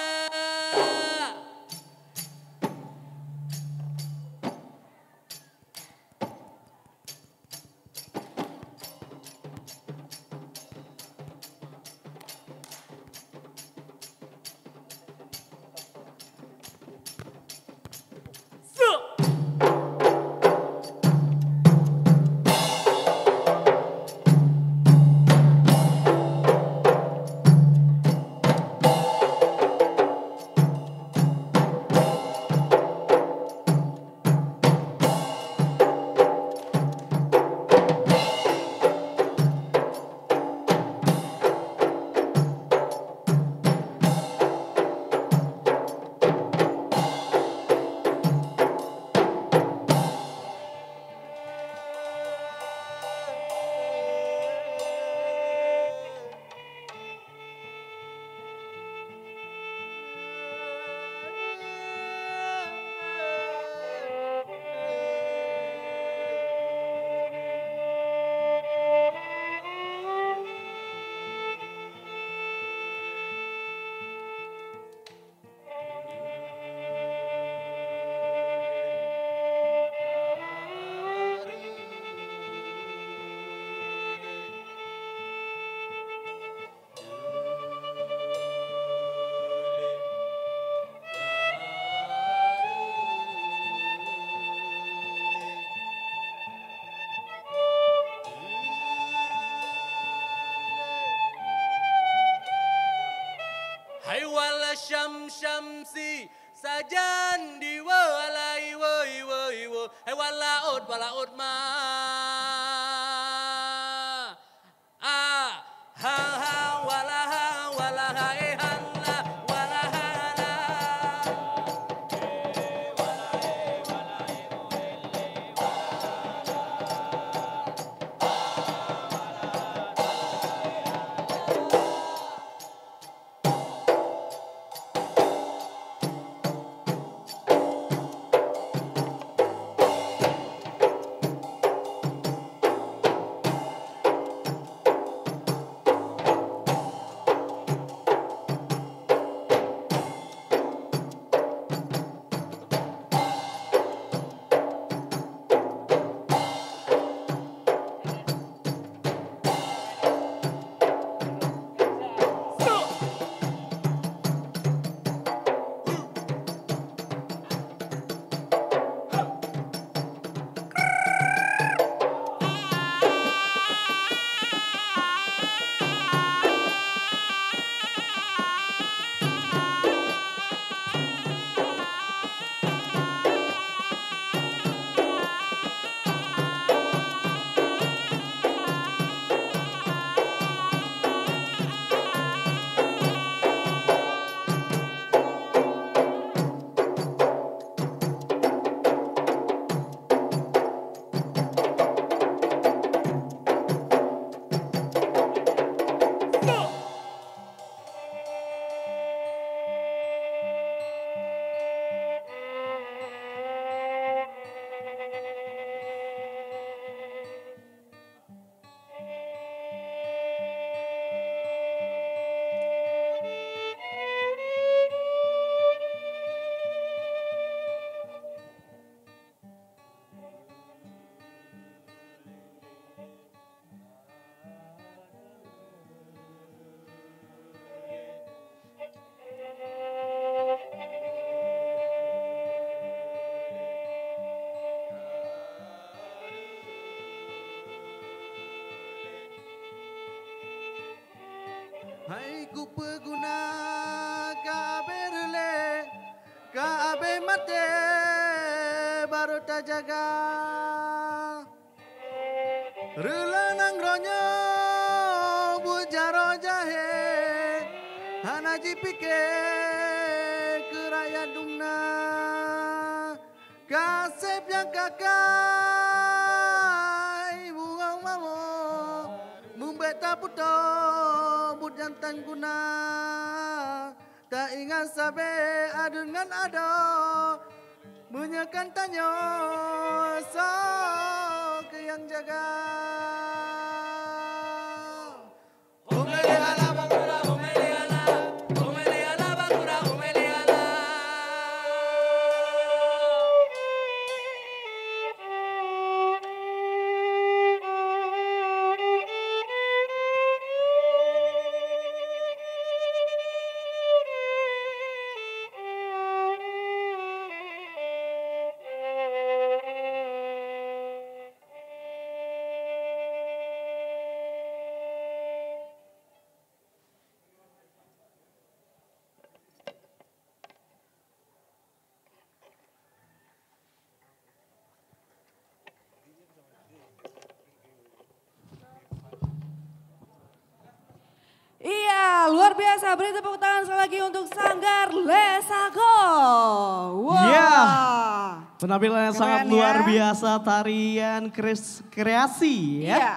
Hai wala syamsi sajan di walai wo hai wala ud ma ha wala ha han la wala ha la peguna Kaabe rele Kaabe mate baru tak jaga Rela nang ronyo bujaro jahe Hana jipike keraya dumna Kasep yang kakai buang mamo Mumbeta puto bujantan guna Tak ingat sabe adungan ado Menyakan tanyo so ke yang jaga Umele ala bakura umele ala Umele ala bakura umele ala Iya, luar biasa. Beri tepuk tangan sekali lagi untuk Sanggar Lesago. Wah. Iya. Penampilan yang Keren sangat ya. luar biasa, tarian kreasi ya. Iya.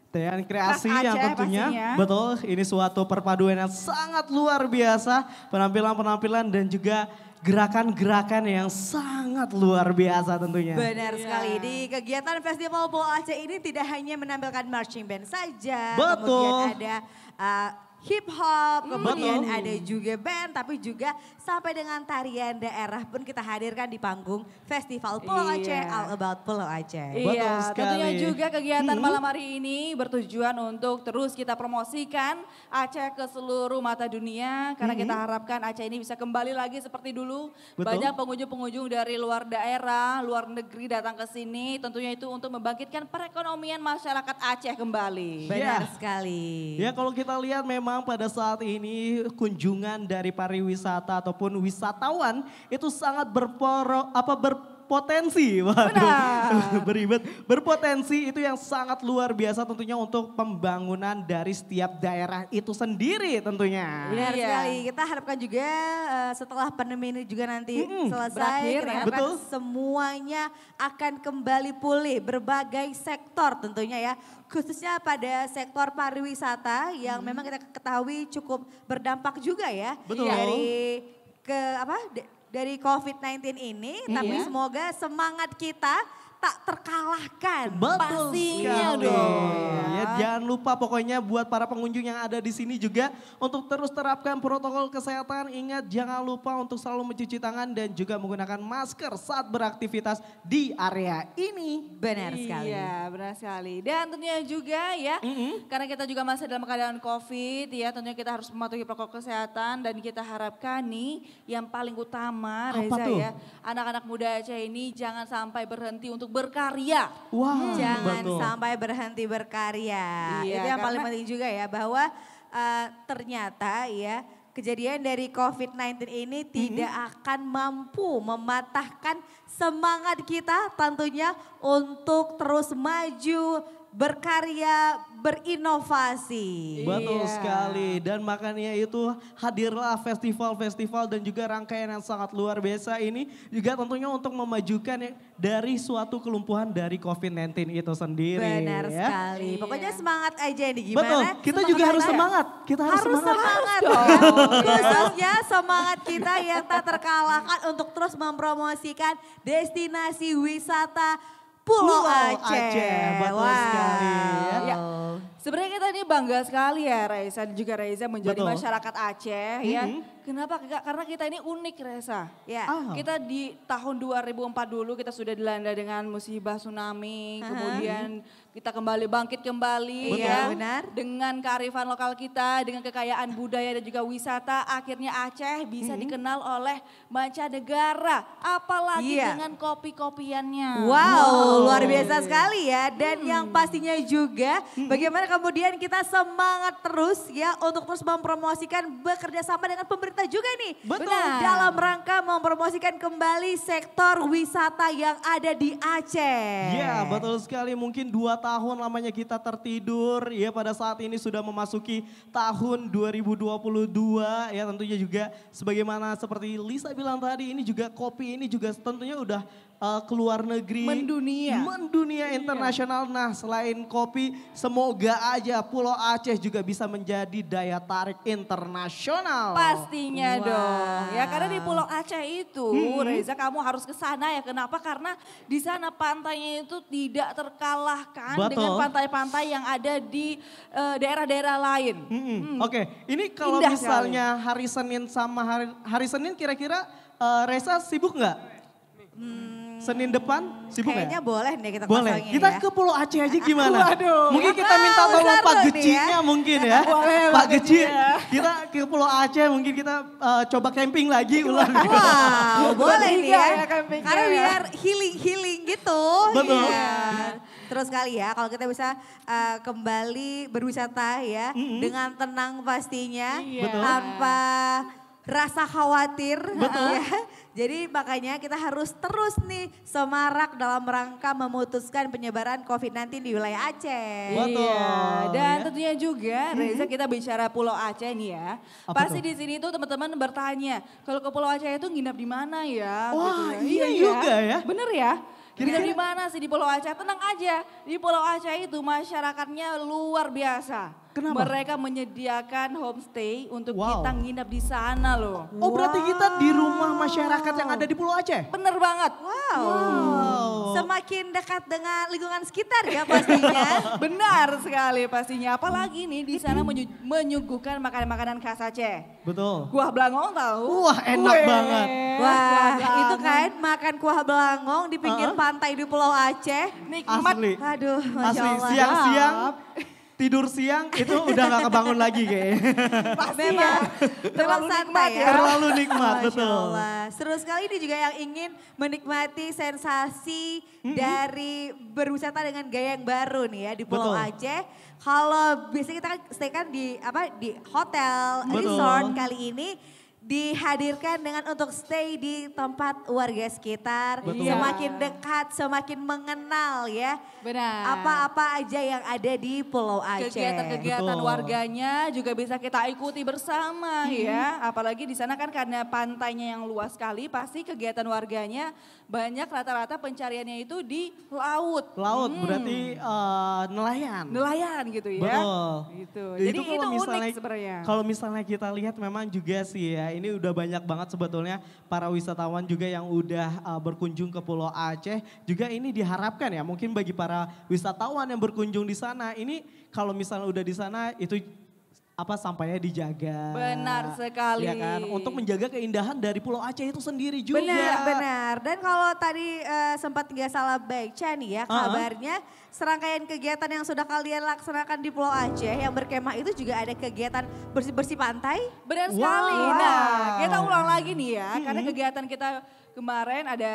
Tarian kreasi Khas yang Aceh tentunya pastinya. betul ini suatu perpaduan yang sangat luar biasa. Penampilan-penampilan dan juga gerakan-gerakan yang sangat luar biasa tentunya. Benar sekali. Di kegiatan Festival Pulau Aceh ini tidak hanya menampilkan marching band saja. Betul. Kemudian ada hip hop, kemudian Betul. ada juga band, tapi juga sampai dengan tarian daerah pun kita hadirkan di panggung Festival Pulau Aceh, Iya. All About Pulau Aceh. Iya, tentunya juga kegiatan malam hari ini bertujuan untuk terus kita promosikan Aceh ke seluruh mata dunia. Karena kita harapkan Aceh ini bisa kembali lagi seperti dulu. Betul. Banyak pengunjung-pengunjung dari luar daerah, luar negeri datang ke sini. Tentunya itu untuk membangkitkan perekonomian masyarakat Aceh kembali. Benar sekali. Ya kalau kita lihat memang pada saat ini kunjungan dari pariwisata ataupun wisatawan itu sangat berpotensi. Waduh, beribet. Berpotensi itu yang sangat luar biasa tentunya untuk pembangunan dari setiap daerah itu sendiri tentunya. Benar sekali. Kita harapkan juga setelah pandemi ini juga nanti selesai, Berakhir, kita ya. harapkan Betul. semuanya akan kembali pulih. Berbagai sektor tentunya ya. Khususnya pada sektor pariwisata yang memang kita ketahui cukup berdampak juga ya. Betul. Dari COVID-19 ini. Tapi Iya. semoga semangat kita tak terkalahkan. Betul Pastinya sekali. dong. Ya, jangan lupa pokoknya buat para pengunjung yang ada di sini juga untuk terus terapkan protokol kesehatan. Ingat jangan lupa untuk selalu mencuci tangan dan juga menggunakan masker saat beraktivitas di area ini. Benar sekali. Iya, benar sekali. Dan tentunya juga ya, karena kita juga masih dalam keadaan COVID ya, tentunya kita harus mematuhi protokol kesehatan dan kita harapkan nih yang paling utama Apa Reza tuh? ya, anak-anak muda Aceh ini jangan sampai berhenti untuk berkarya. Wah, Jangan betul. sampai berhenti berkarya. Iya, Itu yang paling karena- penting juga ya, bahwa ternyata ya kejadian dari COVID-19 ini tidak akan mampu mematahkan semangat kita tentunya untuk terus maju, berkarya, berinovasi. Betul sekali dan makanya itu hadirlah festival-festival dan juga rangkaian yang sangat luar biasa ini juga tentunya untuk memajukan dari suatu kelumpuhan dari COVID-19 itu sendiri. Benar ya. sekali. Pokoknya semangat aja nih gimana? Betul, kita juga harus semangat. Kita harus semangat dong. ya. Khususnya semangat kita yang tak terkalahkan untuk terus mempromosikan destinasi wisata Pulau Aceh. Betul Wow. sekali ya. Ya. Sebenarnya kita ini bangga sekali ya Raisa dan juga Reza menjadi Betul. masyarakat Aceh ya. Kenapa? Karena kita ini unik Reza. Ya. Kita di tahun 2004 dulu kita sudah dilanda dengan musibah tsunami, kemudian kita kembali bangkit kembali ya, benar. dengan kearifan lokal kita, dengan kekayaan budaya dan juga wisata, akhirnya Aceh bisa dikenal oleh mancanegara, apalagi dengan kopi-kopiannya. Wow, luar biasa sekali ya. Dan yang pastinya juga bagaimana kemudian kita semangat terus ya untuk terus mempromosikan bekerja sama dengan pemerintah juga nih. Betul. Dalam rangka mempromosikan kembali sektor wisata yang ada di Aceh. Ya, betul sekali. Mungkin 2 tahun lamanya kita tertidur ya, pada saat ini sudah memasuki tahun 2022 ya, tentunya juga sebagaimana seperti Lisa bilang tadi, ini juga kopi ini juga tentunya udah keluar negeri. Mendunia internasional. Nah, selain kopi, semoga aja Pulau Aceh juga bisa menjadi daya tarik internasional. Pastinya dong. Ya, karena di Pulau Aceh itu, Reza, kamu harus ke sana ya. Kenapa? Karena di sana pantainya itu tidak terkalahkan dengan pantai-pantai yang ada di daerah-daerah lain. Oke, ini kalau Indah misalnya hari Senin sama hari Senin kira-kira Reza sibuk nggak? Senin depan sibuk nggak? Kayaknya boleh nih kita Boleh. kosongin Kita ya. ke Pulau Aceh aja gimana? Waduh. Mungkin kita minta tolong Pak Gecinya mungkin ya. Boleh Pak Geci, kita ke Pulau Aceh mungkin kita coba camping lagi ulang. Wow, boleh nih ya. campingnya Karena ya. biar healing gitu. Betul. Iya. Terus kali ya kalau kita bisa kembali berwisata ya dengan tenang pastinya. Betul. Tanpa rasa khawatir. Betul. Ya. Jadi makanya kita harus terus nih semarak dalam rangka memutuskan penyebaran COVID-19 di wilayah Aceh. Betul. Iya, dan Ya. tentunya juga Reza kita bicara Pulau Aceh nih ya. Apa Pasti tuh? di sini tuh teman-teman bertanya, kalau ke Pulau Aceh itu nginap di mana ya? Wah, Gitu iya ya. juga ya. Bener ya? Kira-kira- Nginap di mana sih di Pulau Aceh? Tenang aja, di Pulau Aceh itu masyarakatnya luar biasa. Kenapa? Mereka menyediakan homestay untuk Wow. kita nginap di sana loh. Oh, berarti kita di rumah masyarakat yang ada di Pulau Aceh? Bener banget. Wow. Semakin dekat dengan lingkungan sekitar ya pastinya. Benar sekali pastinya. Apalagi nih di sana menyuguhkan makanan-makanan khas Aceh. Betul. Kuah belangong tahu? Wah, enak banget. Wah, itu kan makan kuah belangong di pinggir pantai di Pulau Aceh. Nikmat. Asli. Aduh, Masya Asli, Allah. siang-siang tidur siang itu udah gak kebangun lagi kayaknya. Memang Terlalu santai nikmat ya. Terlalu nikmat, Masya betul. Allah. Seru sekali ini juga yang ingin menikmati sensasi dari berwisata dengan gaya yang baru nih ya di Pulau Betul. Aceh. Kalau biasanya kita kan stay kan di hotel, Betul. resort, kali ini dihadirkan dengan untuk stay di tempat warga sekitar. Betul. Semakin dekat, semakin mengenal ya. Benar. Apa-apa aja yang ada di Pulau Aceh. Kegiatan-kegiatan Betul. warganya juga bisa kita ikuti bersama ya. Apalagi di sana kan karena pantainya yang luas sekali, pasti kegiatan warganya banyak rata-rata pencariannya itu di laut. Laut berarti nelayan. Nelayan gitu ya. Betul. Gitu. Ya, Jadi itu kalau unik sebenarnya. Kalau misalnya kita lihat memang juga sih ya, ini udah banyak banget sebetulnya para wisatawan juga yang udah berkunjung ke Pulau Aceh. Juga ini diharapkan ya, mungkin bagi para wisatawan yang berkunjung di sana, ini kalau misalnya udah di sana itu sampahnya dijaga. Benar sekali. Ya kan, untuk menjaga keindahan dari Pulau Aceh itu sendiri juga. Benar. Dan kalau tadi sempat nggak salah baca nih ya kabarnya, serangkaian kegiatan yang sudah kalian laksanakan di Pulau Aceh yang berkemah itu juga ada kegiatan bersih-bersih pantai. Benar sekali. Nah, kita ulang lagi nih ya, karena kegiatan kita kemarin ada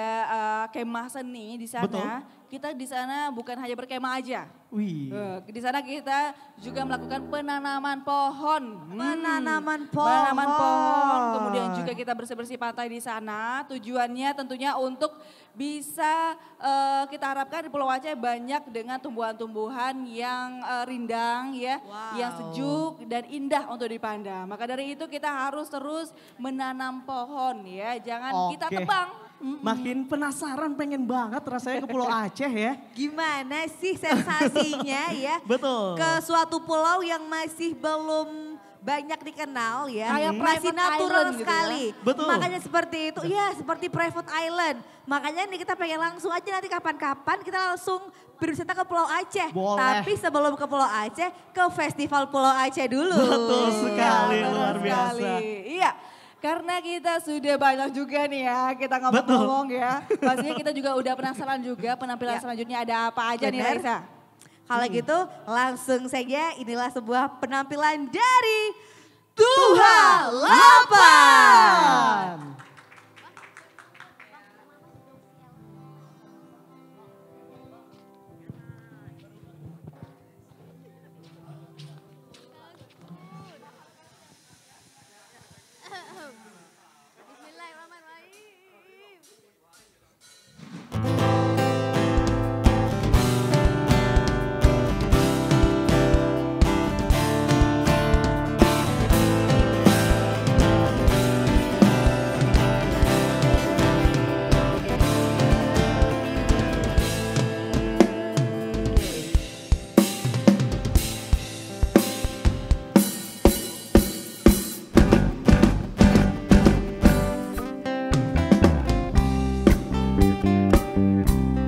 kemah seni di sana. Betul. Kita di sana bukan hanya berkemah aja. Wih. Di sana kita juga melakukan penanaman pohon. Penanaman Penanaman pohon. pohon. Kemudian juga kita bersih-bersih pantai di sana. Tujuannya tentunya untuk bisa kita harapkan di Pulau Aceh banyak dengan tumbuhan-tumbuhan yang rindang ya, yang sejuk dan indah untuk dipandang. Maka dari itu kita harus terus menanam pohon ya, jangan kita Oke. tebang. Makin penasaran, pengen banget rasanya ke Pulau Aceh ya. Gimana sih sensasinya ya? Betul. Ke suatu pulau yang masih belum banyak dikenal ya. Kayak Masih private natural island gitu ya. sekali. Betul. Makanya seperti itu. Iya, seperti private island. Makanya nih kita pengen langsung aja nanti kapan-kapan kita langsung berwisata ke Pulau Aceh. Boleh. Tapi sebelum ke Pulau Aceh, ke Festival Pulau Aceh dulu. Betul sekali, Iya, luar betul biasa. sekali. Iya. Karena kita sudah banyak juga nih ya, kita ngomong-ngomong ya. Pastinya kita juga udah penasaran juga penampilan selanjutnya ada apa aja nih Raisa. Kalau gitu langsung saja inilah sebuah penampilan dari Tuha Lapan.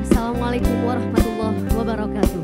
Assalamualaikum warahmatullahi wabarakatuh.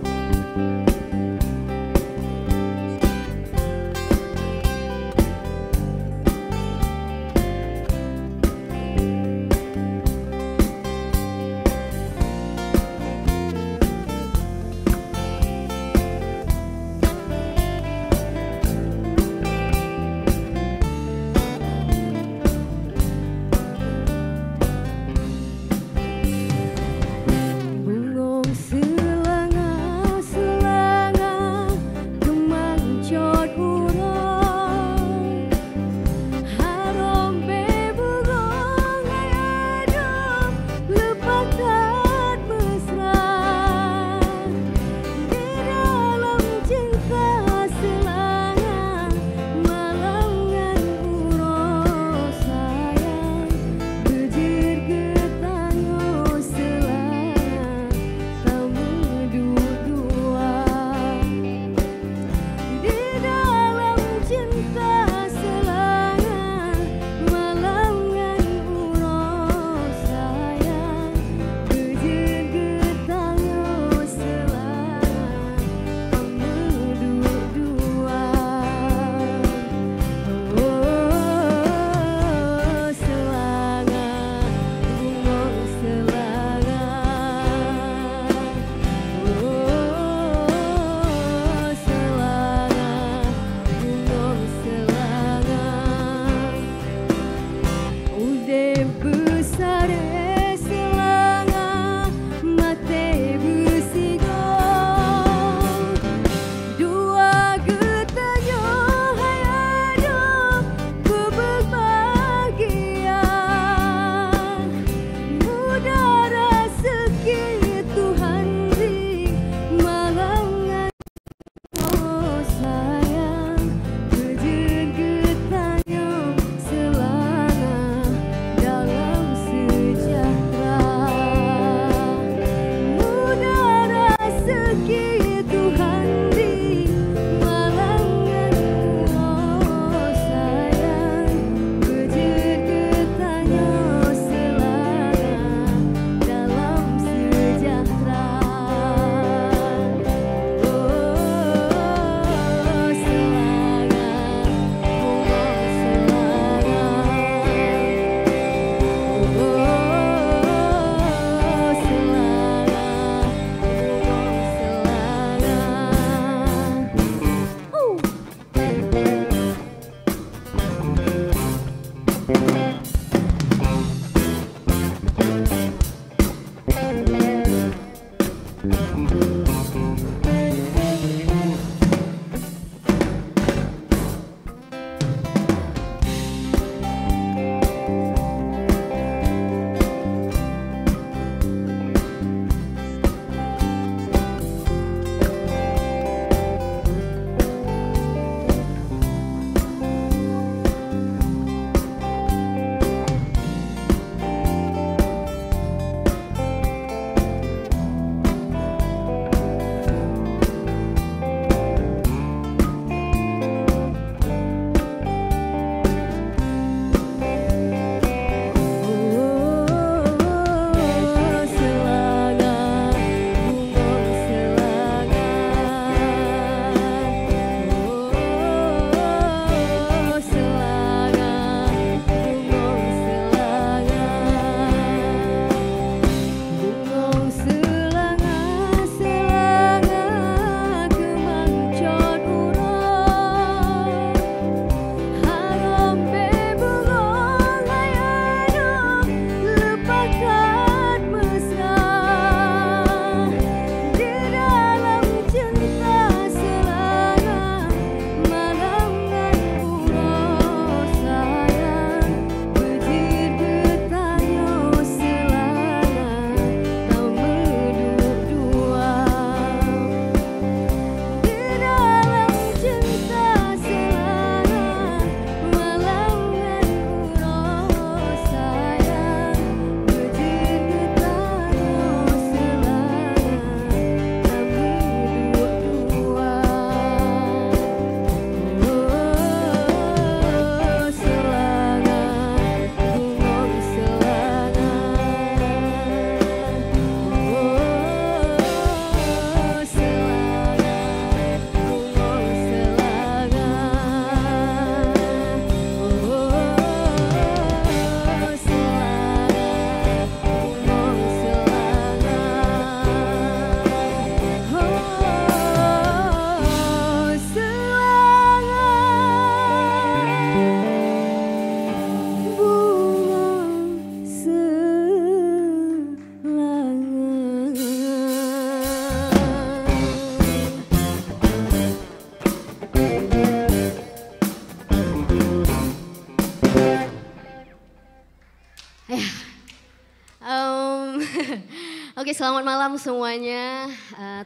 Oke, selamat malam semuanya.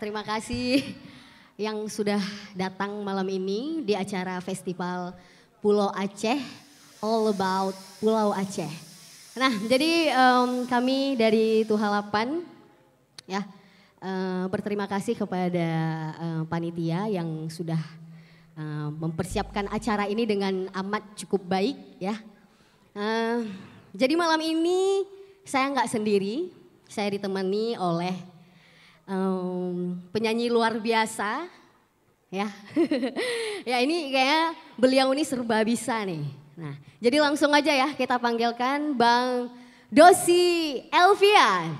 Terima kasih yang sudah datang malam ini di acara Festival Pulau Aceh, All About Pulau Aceh. Nah, jadi kami dari Tuhalapan ya berterima kasih kepada panitia yang sudah mempersiapkan acara ini dengan amat cukup baik ya. Jadi malam ini saya nggak sendiri, saya ditemani oleh penyanyi luar biasa ya. Ya ini kayak beliau ini serba bisa nih. Nah, jadi langsung aja ya kita panggilkan Bang Dosi Elvian.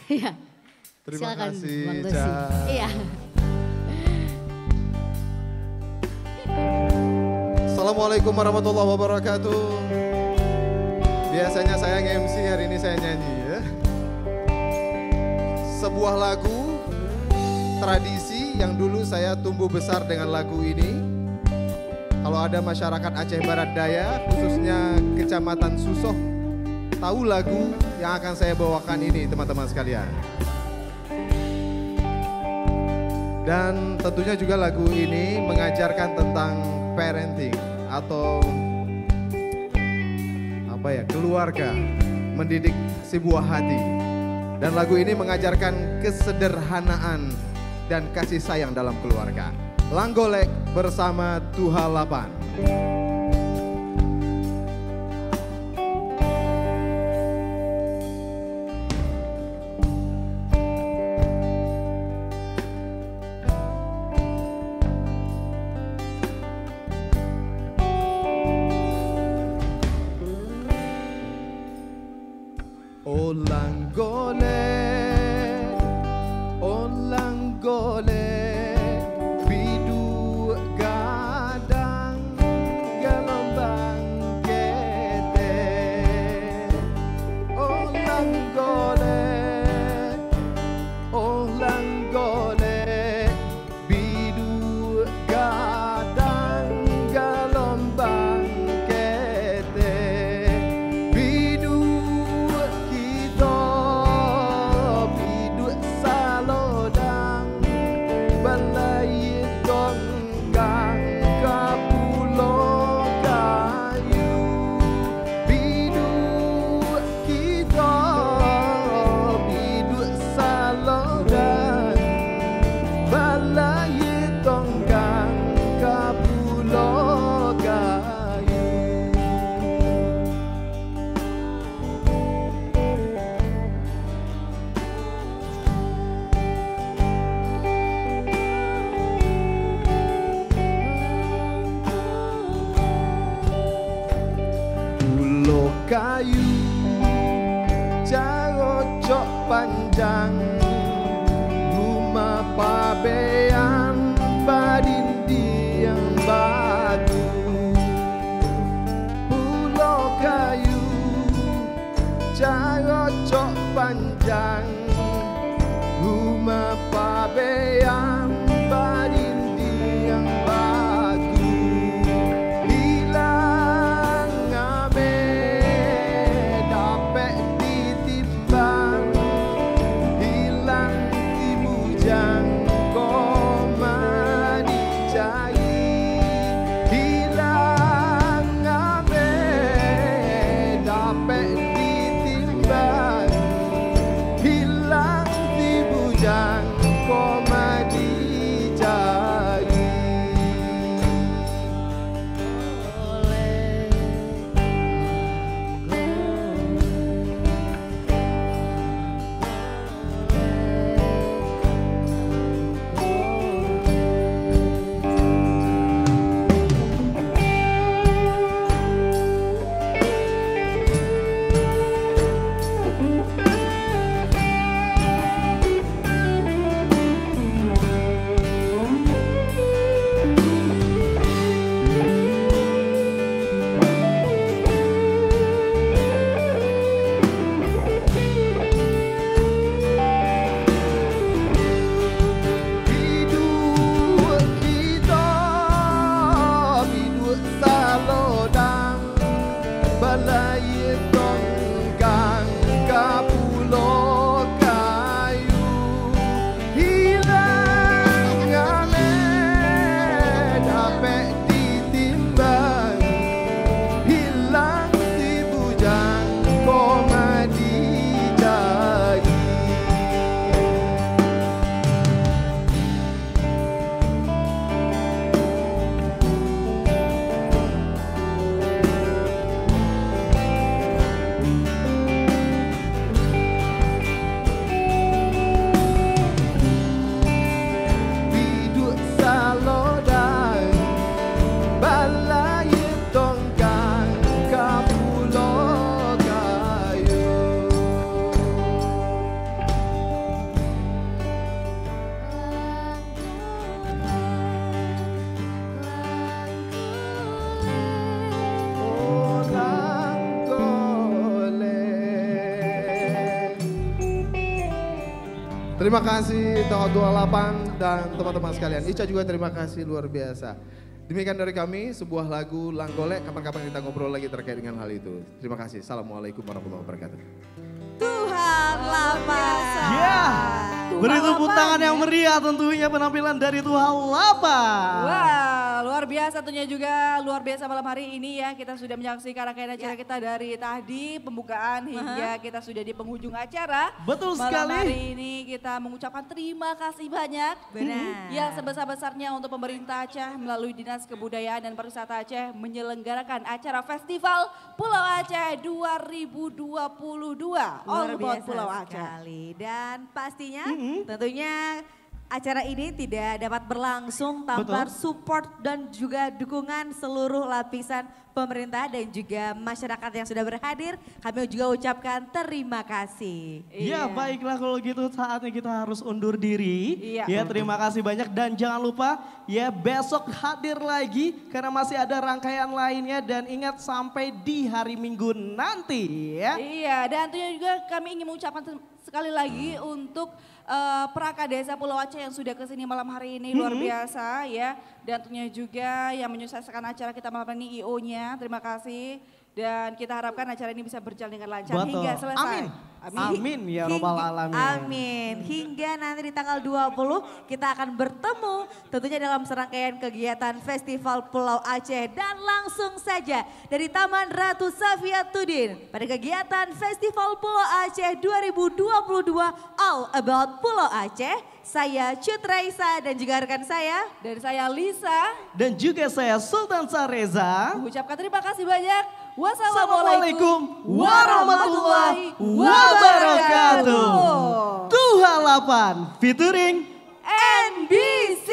Ya. Terima Silakan, kasih, Bang Dosi. Ca. Iya. Assalamualaikum warahmatullahi wabarakatuh. Biasanya saya nge-MC, hari ini saya nyanyi ya. Sebuah lagu tradisi yang dulu saya tumbuh besar dengan lagu ini. Kalau ada masyarakat Aceh Barat Daya, khususnya Kecamatan Susoh, tahu lagu yang akan saya bawakan ini teman-teman sekalian. Dan tentunya juga lagu ini mengajarkan tentang parenting atau keluarga, mendidik sebuah hati. Dan lagu ini mengajarkan kesederhanaan dan kasih sayang dalam keluarga. Langgolek bersama Tuhalapan. Kayu carocok panjang rumah pabean badindi yang batu. Pulau kayu carocok panjang rumah pabean badindi yang batu. Hilang di bujang komadi Terima kasih Tanggal 28 dan teman-teman sekalian. Ica juga terima kasih luar biasa. Demikian dari kami sebuah lagu Langgolek. Kapan-kapan kita ngobrol lagi terkait dengan hal itu. Terima kasih. Assalamualaikum warahmatullahi wabarakatuh. Tuhan lapar. Ya, beri tepuk tangan yang meriah tentunya penampilan dari Tuhan lapar. Wah, luar biasa tentunya juga luar biasa malam hari ini ya. Kita sudah menyaksikan rangkaian acara kita dari tadi pembukaan hingga kita sudah di penghujung acara. Betul sekali. Malam hari ini kita mengucapkan terima kasih banyak. Benar. Yang sebesar-besarnya untuk pemerintah Aceh melalui Dinas Kebudayaan dan Pariwisata Aceh menyelenggarakan acara Festival Pulau Aceh 2022. Luar All About biasa Pulau Aceh. sekali. Dan pastinya tentunya acara ini tidak dapat berlangsung tanpa support dan juga dukungan seluruh lapisan pemerintah dan juga masyarakat yang sudah berhadir. Kami juga ucapkan terima kasih. Ya baiklah kalau gitu saatnya kita harus undur diri. Ya terima kasih banyak dan jangan lupa ya besok hadir lagi karena masih ada rangkaian lainnya dan ingat sampai di hari Minggu nanti ya. Iya dan tentunya juga kami ingin mengucapkan sekali lagi untuk Peraka Desa Pulau Aceh yang sudah kesini malam hari ini luar biasa ya. Dan tentunya juga yang menyukseskan acara kita malam ini IO-nya. Terima kasih. Dan kita harapkan acara ini bisa berjalan dengan lancar hingga selesai. Amin ya robbal alamin. Amin. Hingga nanti di tanggal 20 kita akan bertemu tentunya dalam serangkaian kegiatan Festival Pulau Aceh. Dan langsung saja dari Taman Ratu Safiatuddin pada kegiatan Festival Pulau Aceh 2022 All About Pulau Aceh. Saya Cut Raisa dan juga rekan saya. Dan saya Lisa. Dan juga saya Sultan Sareza. Mengucapkan terima kasih banyak. Wassalamualaikum warahmatullahi wabarakatuh. Tuhan 8 featuring NBC.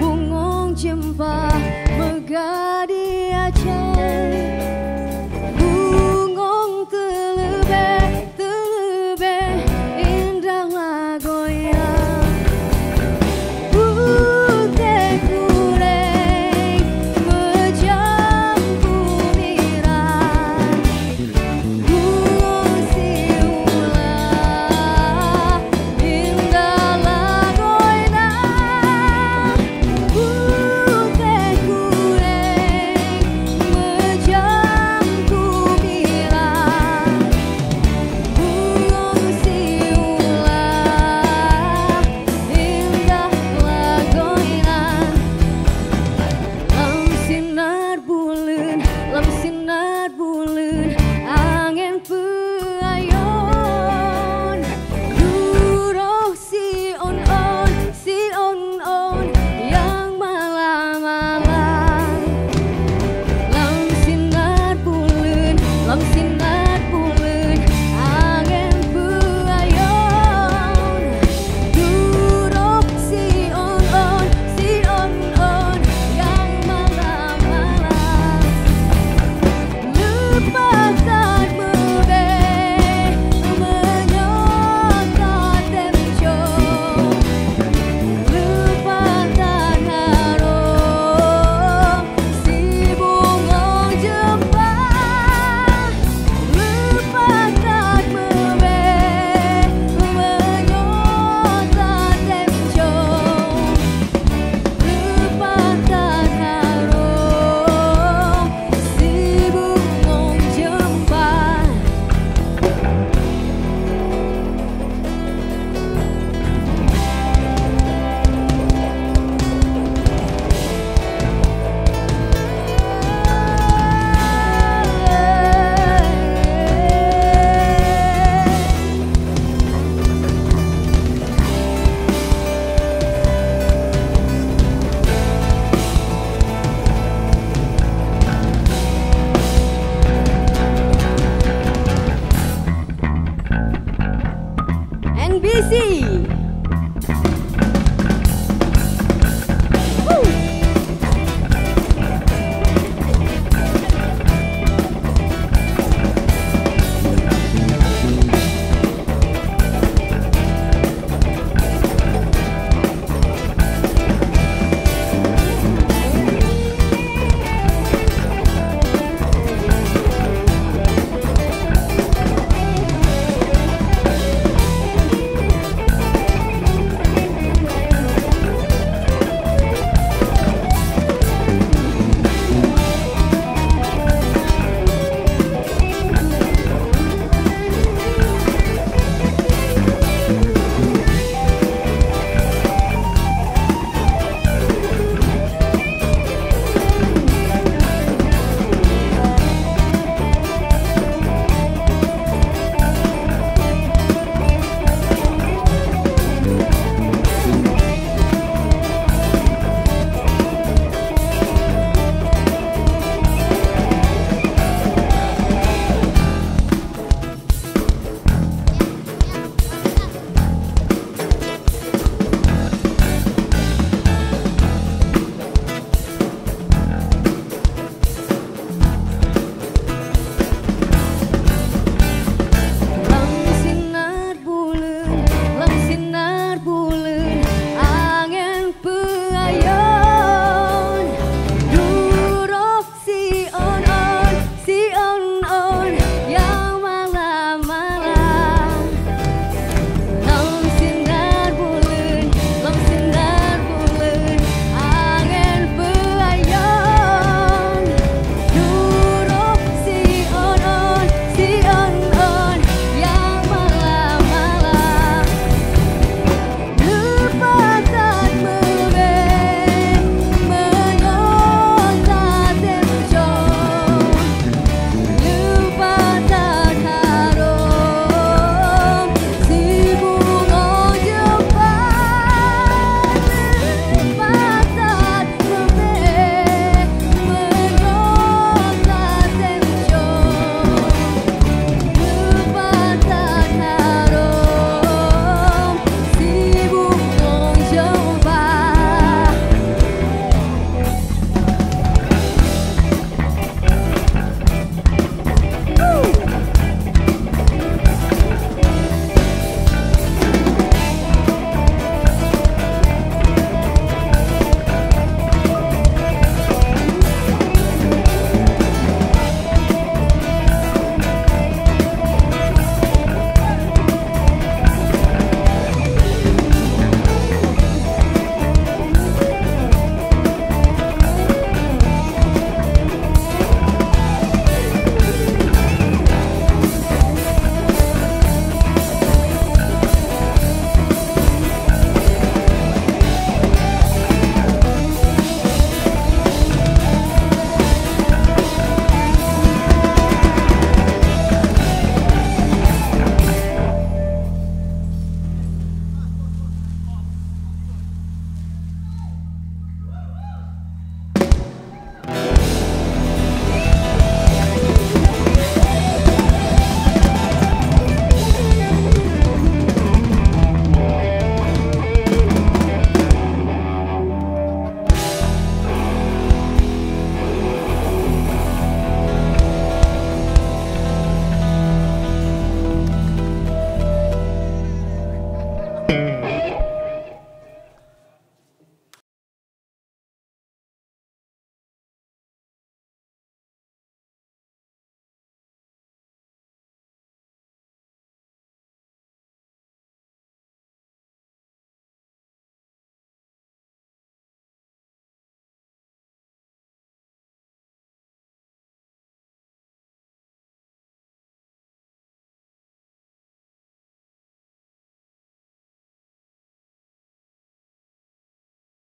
Bungong cempa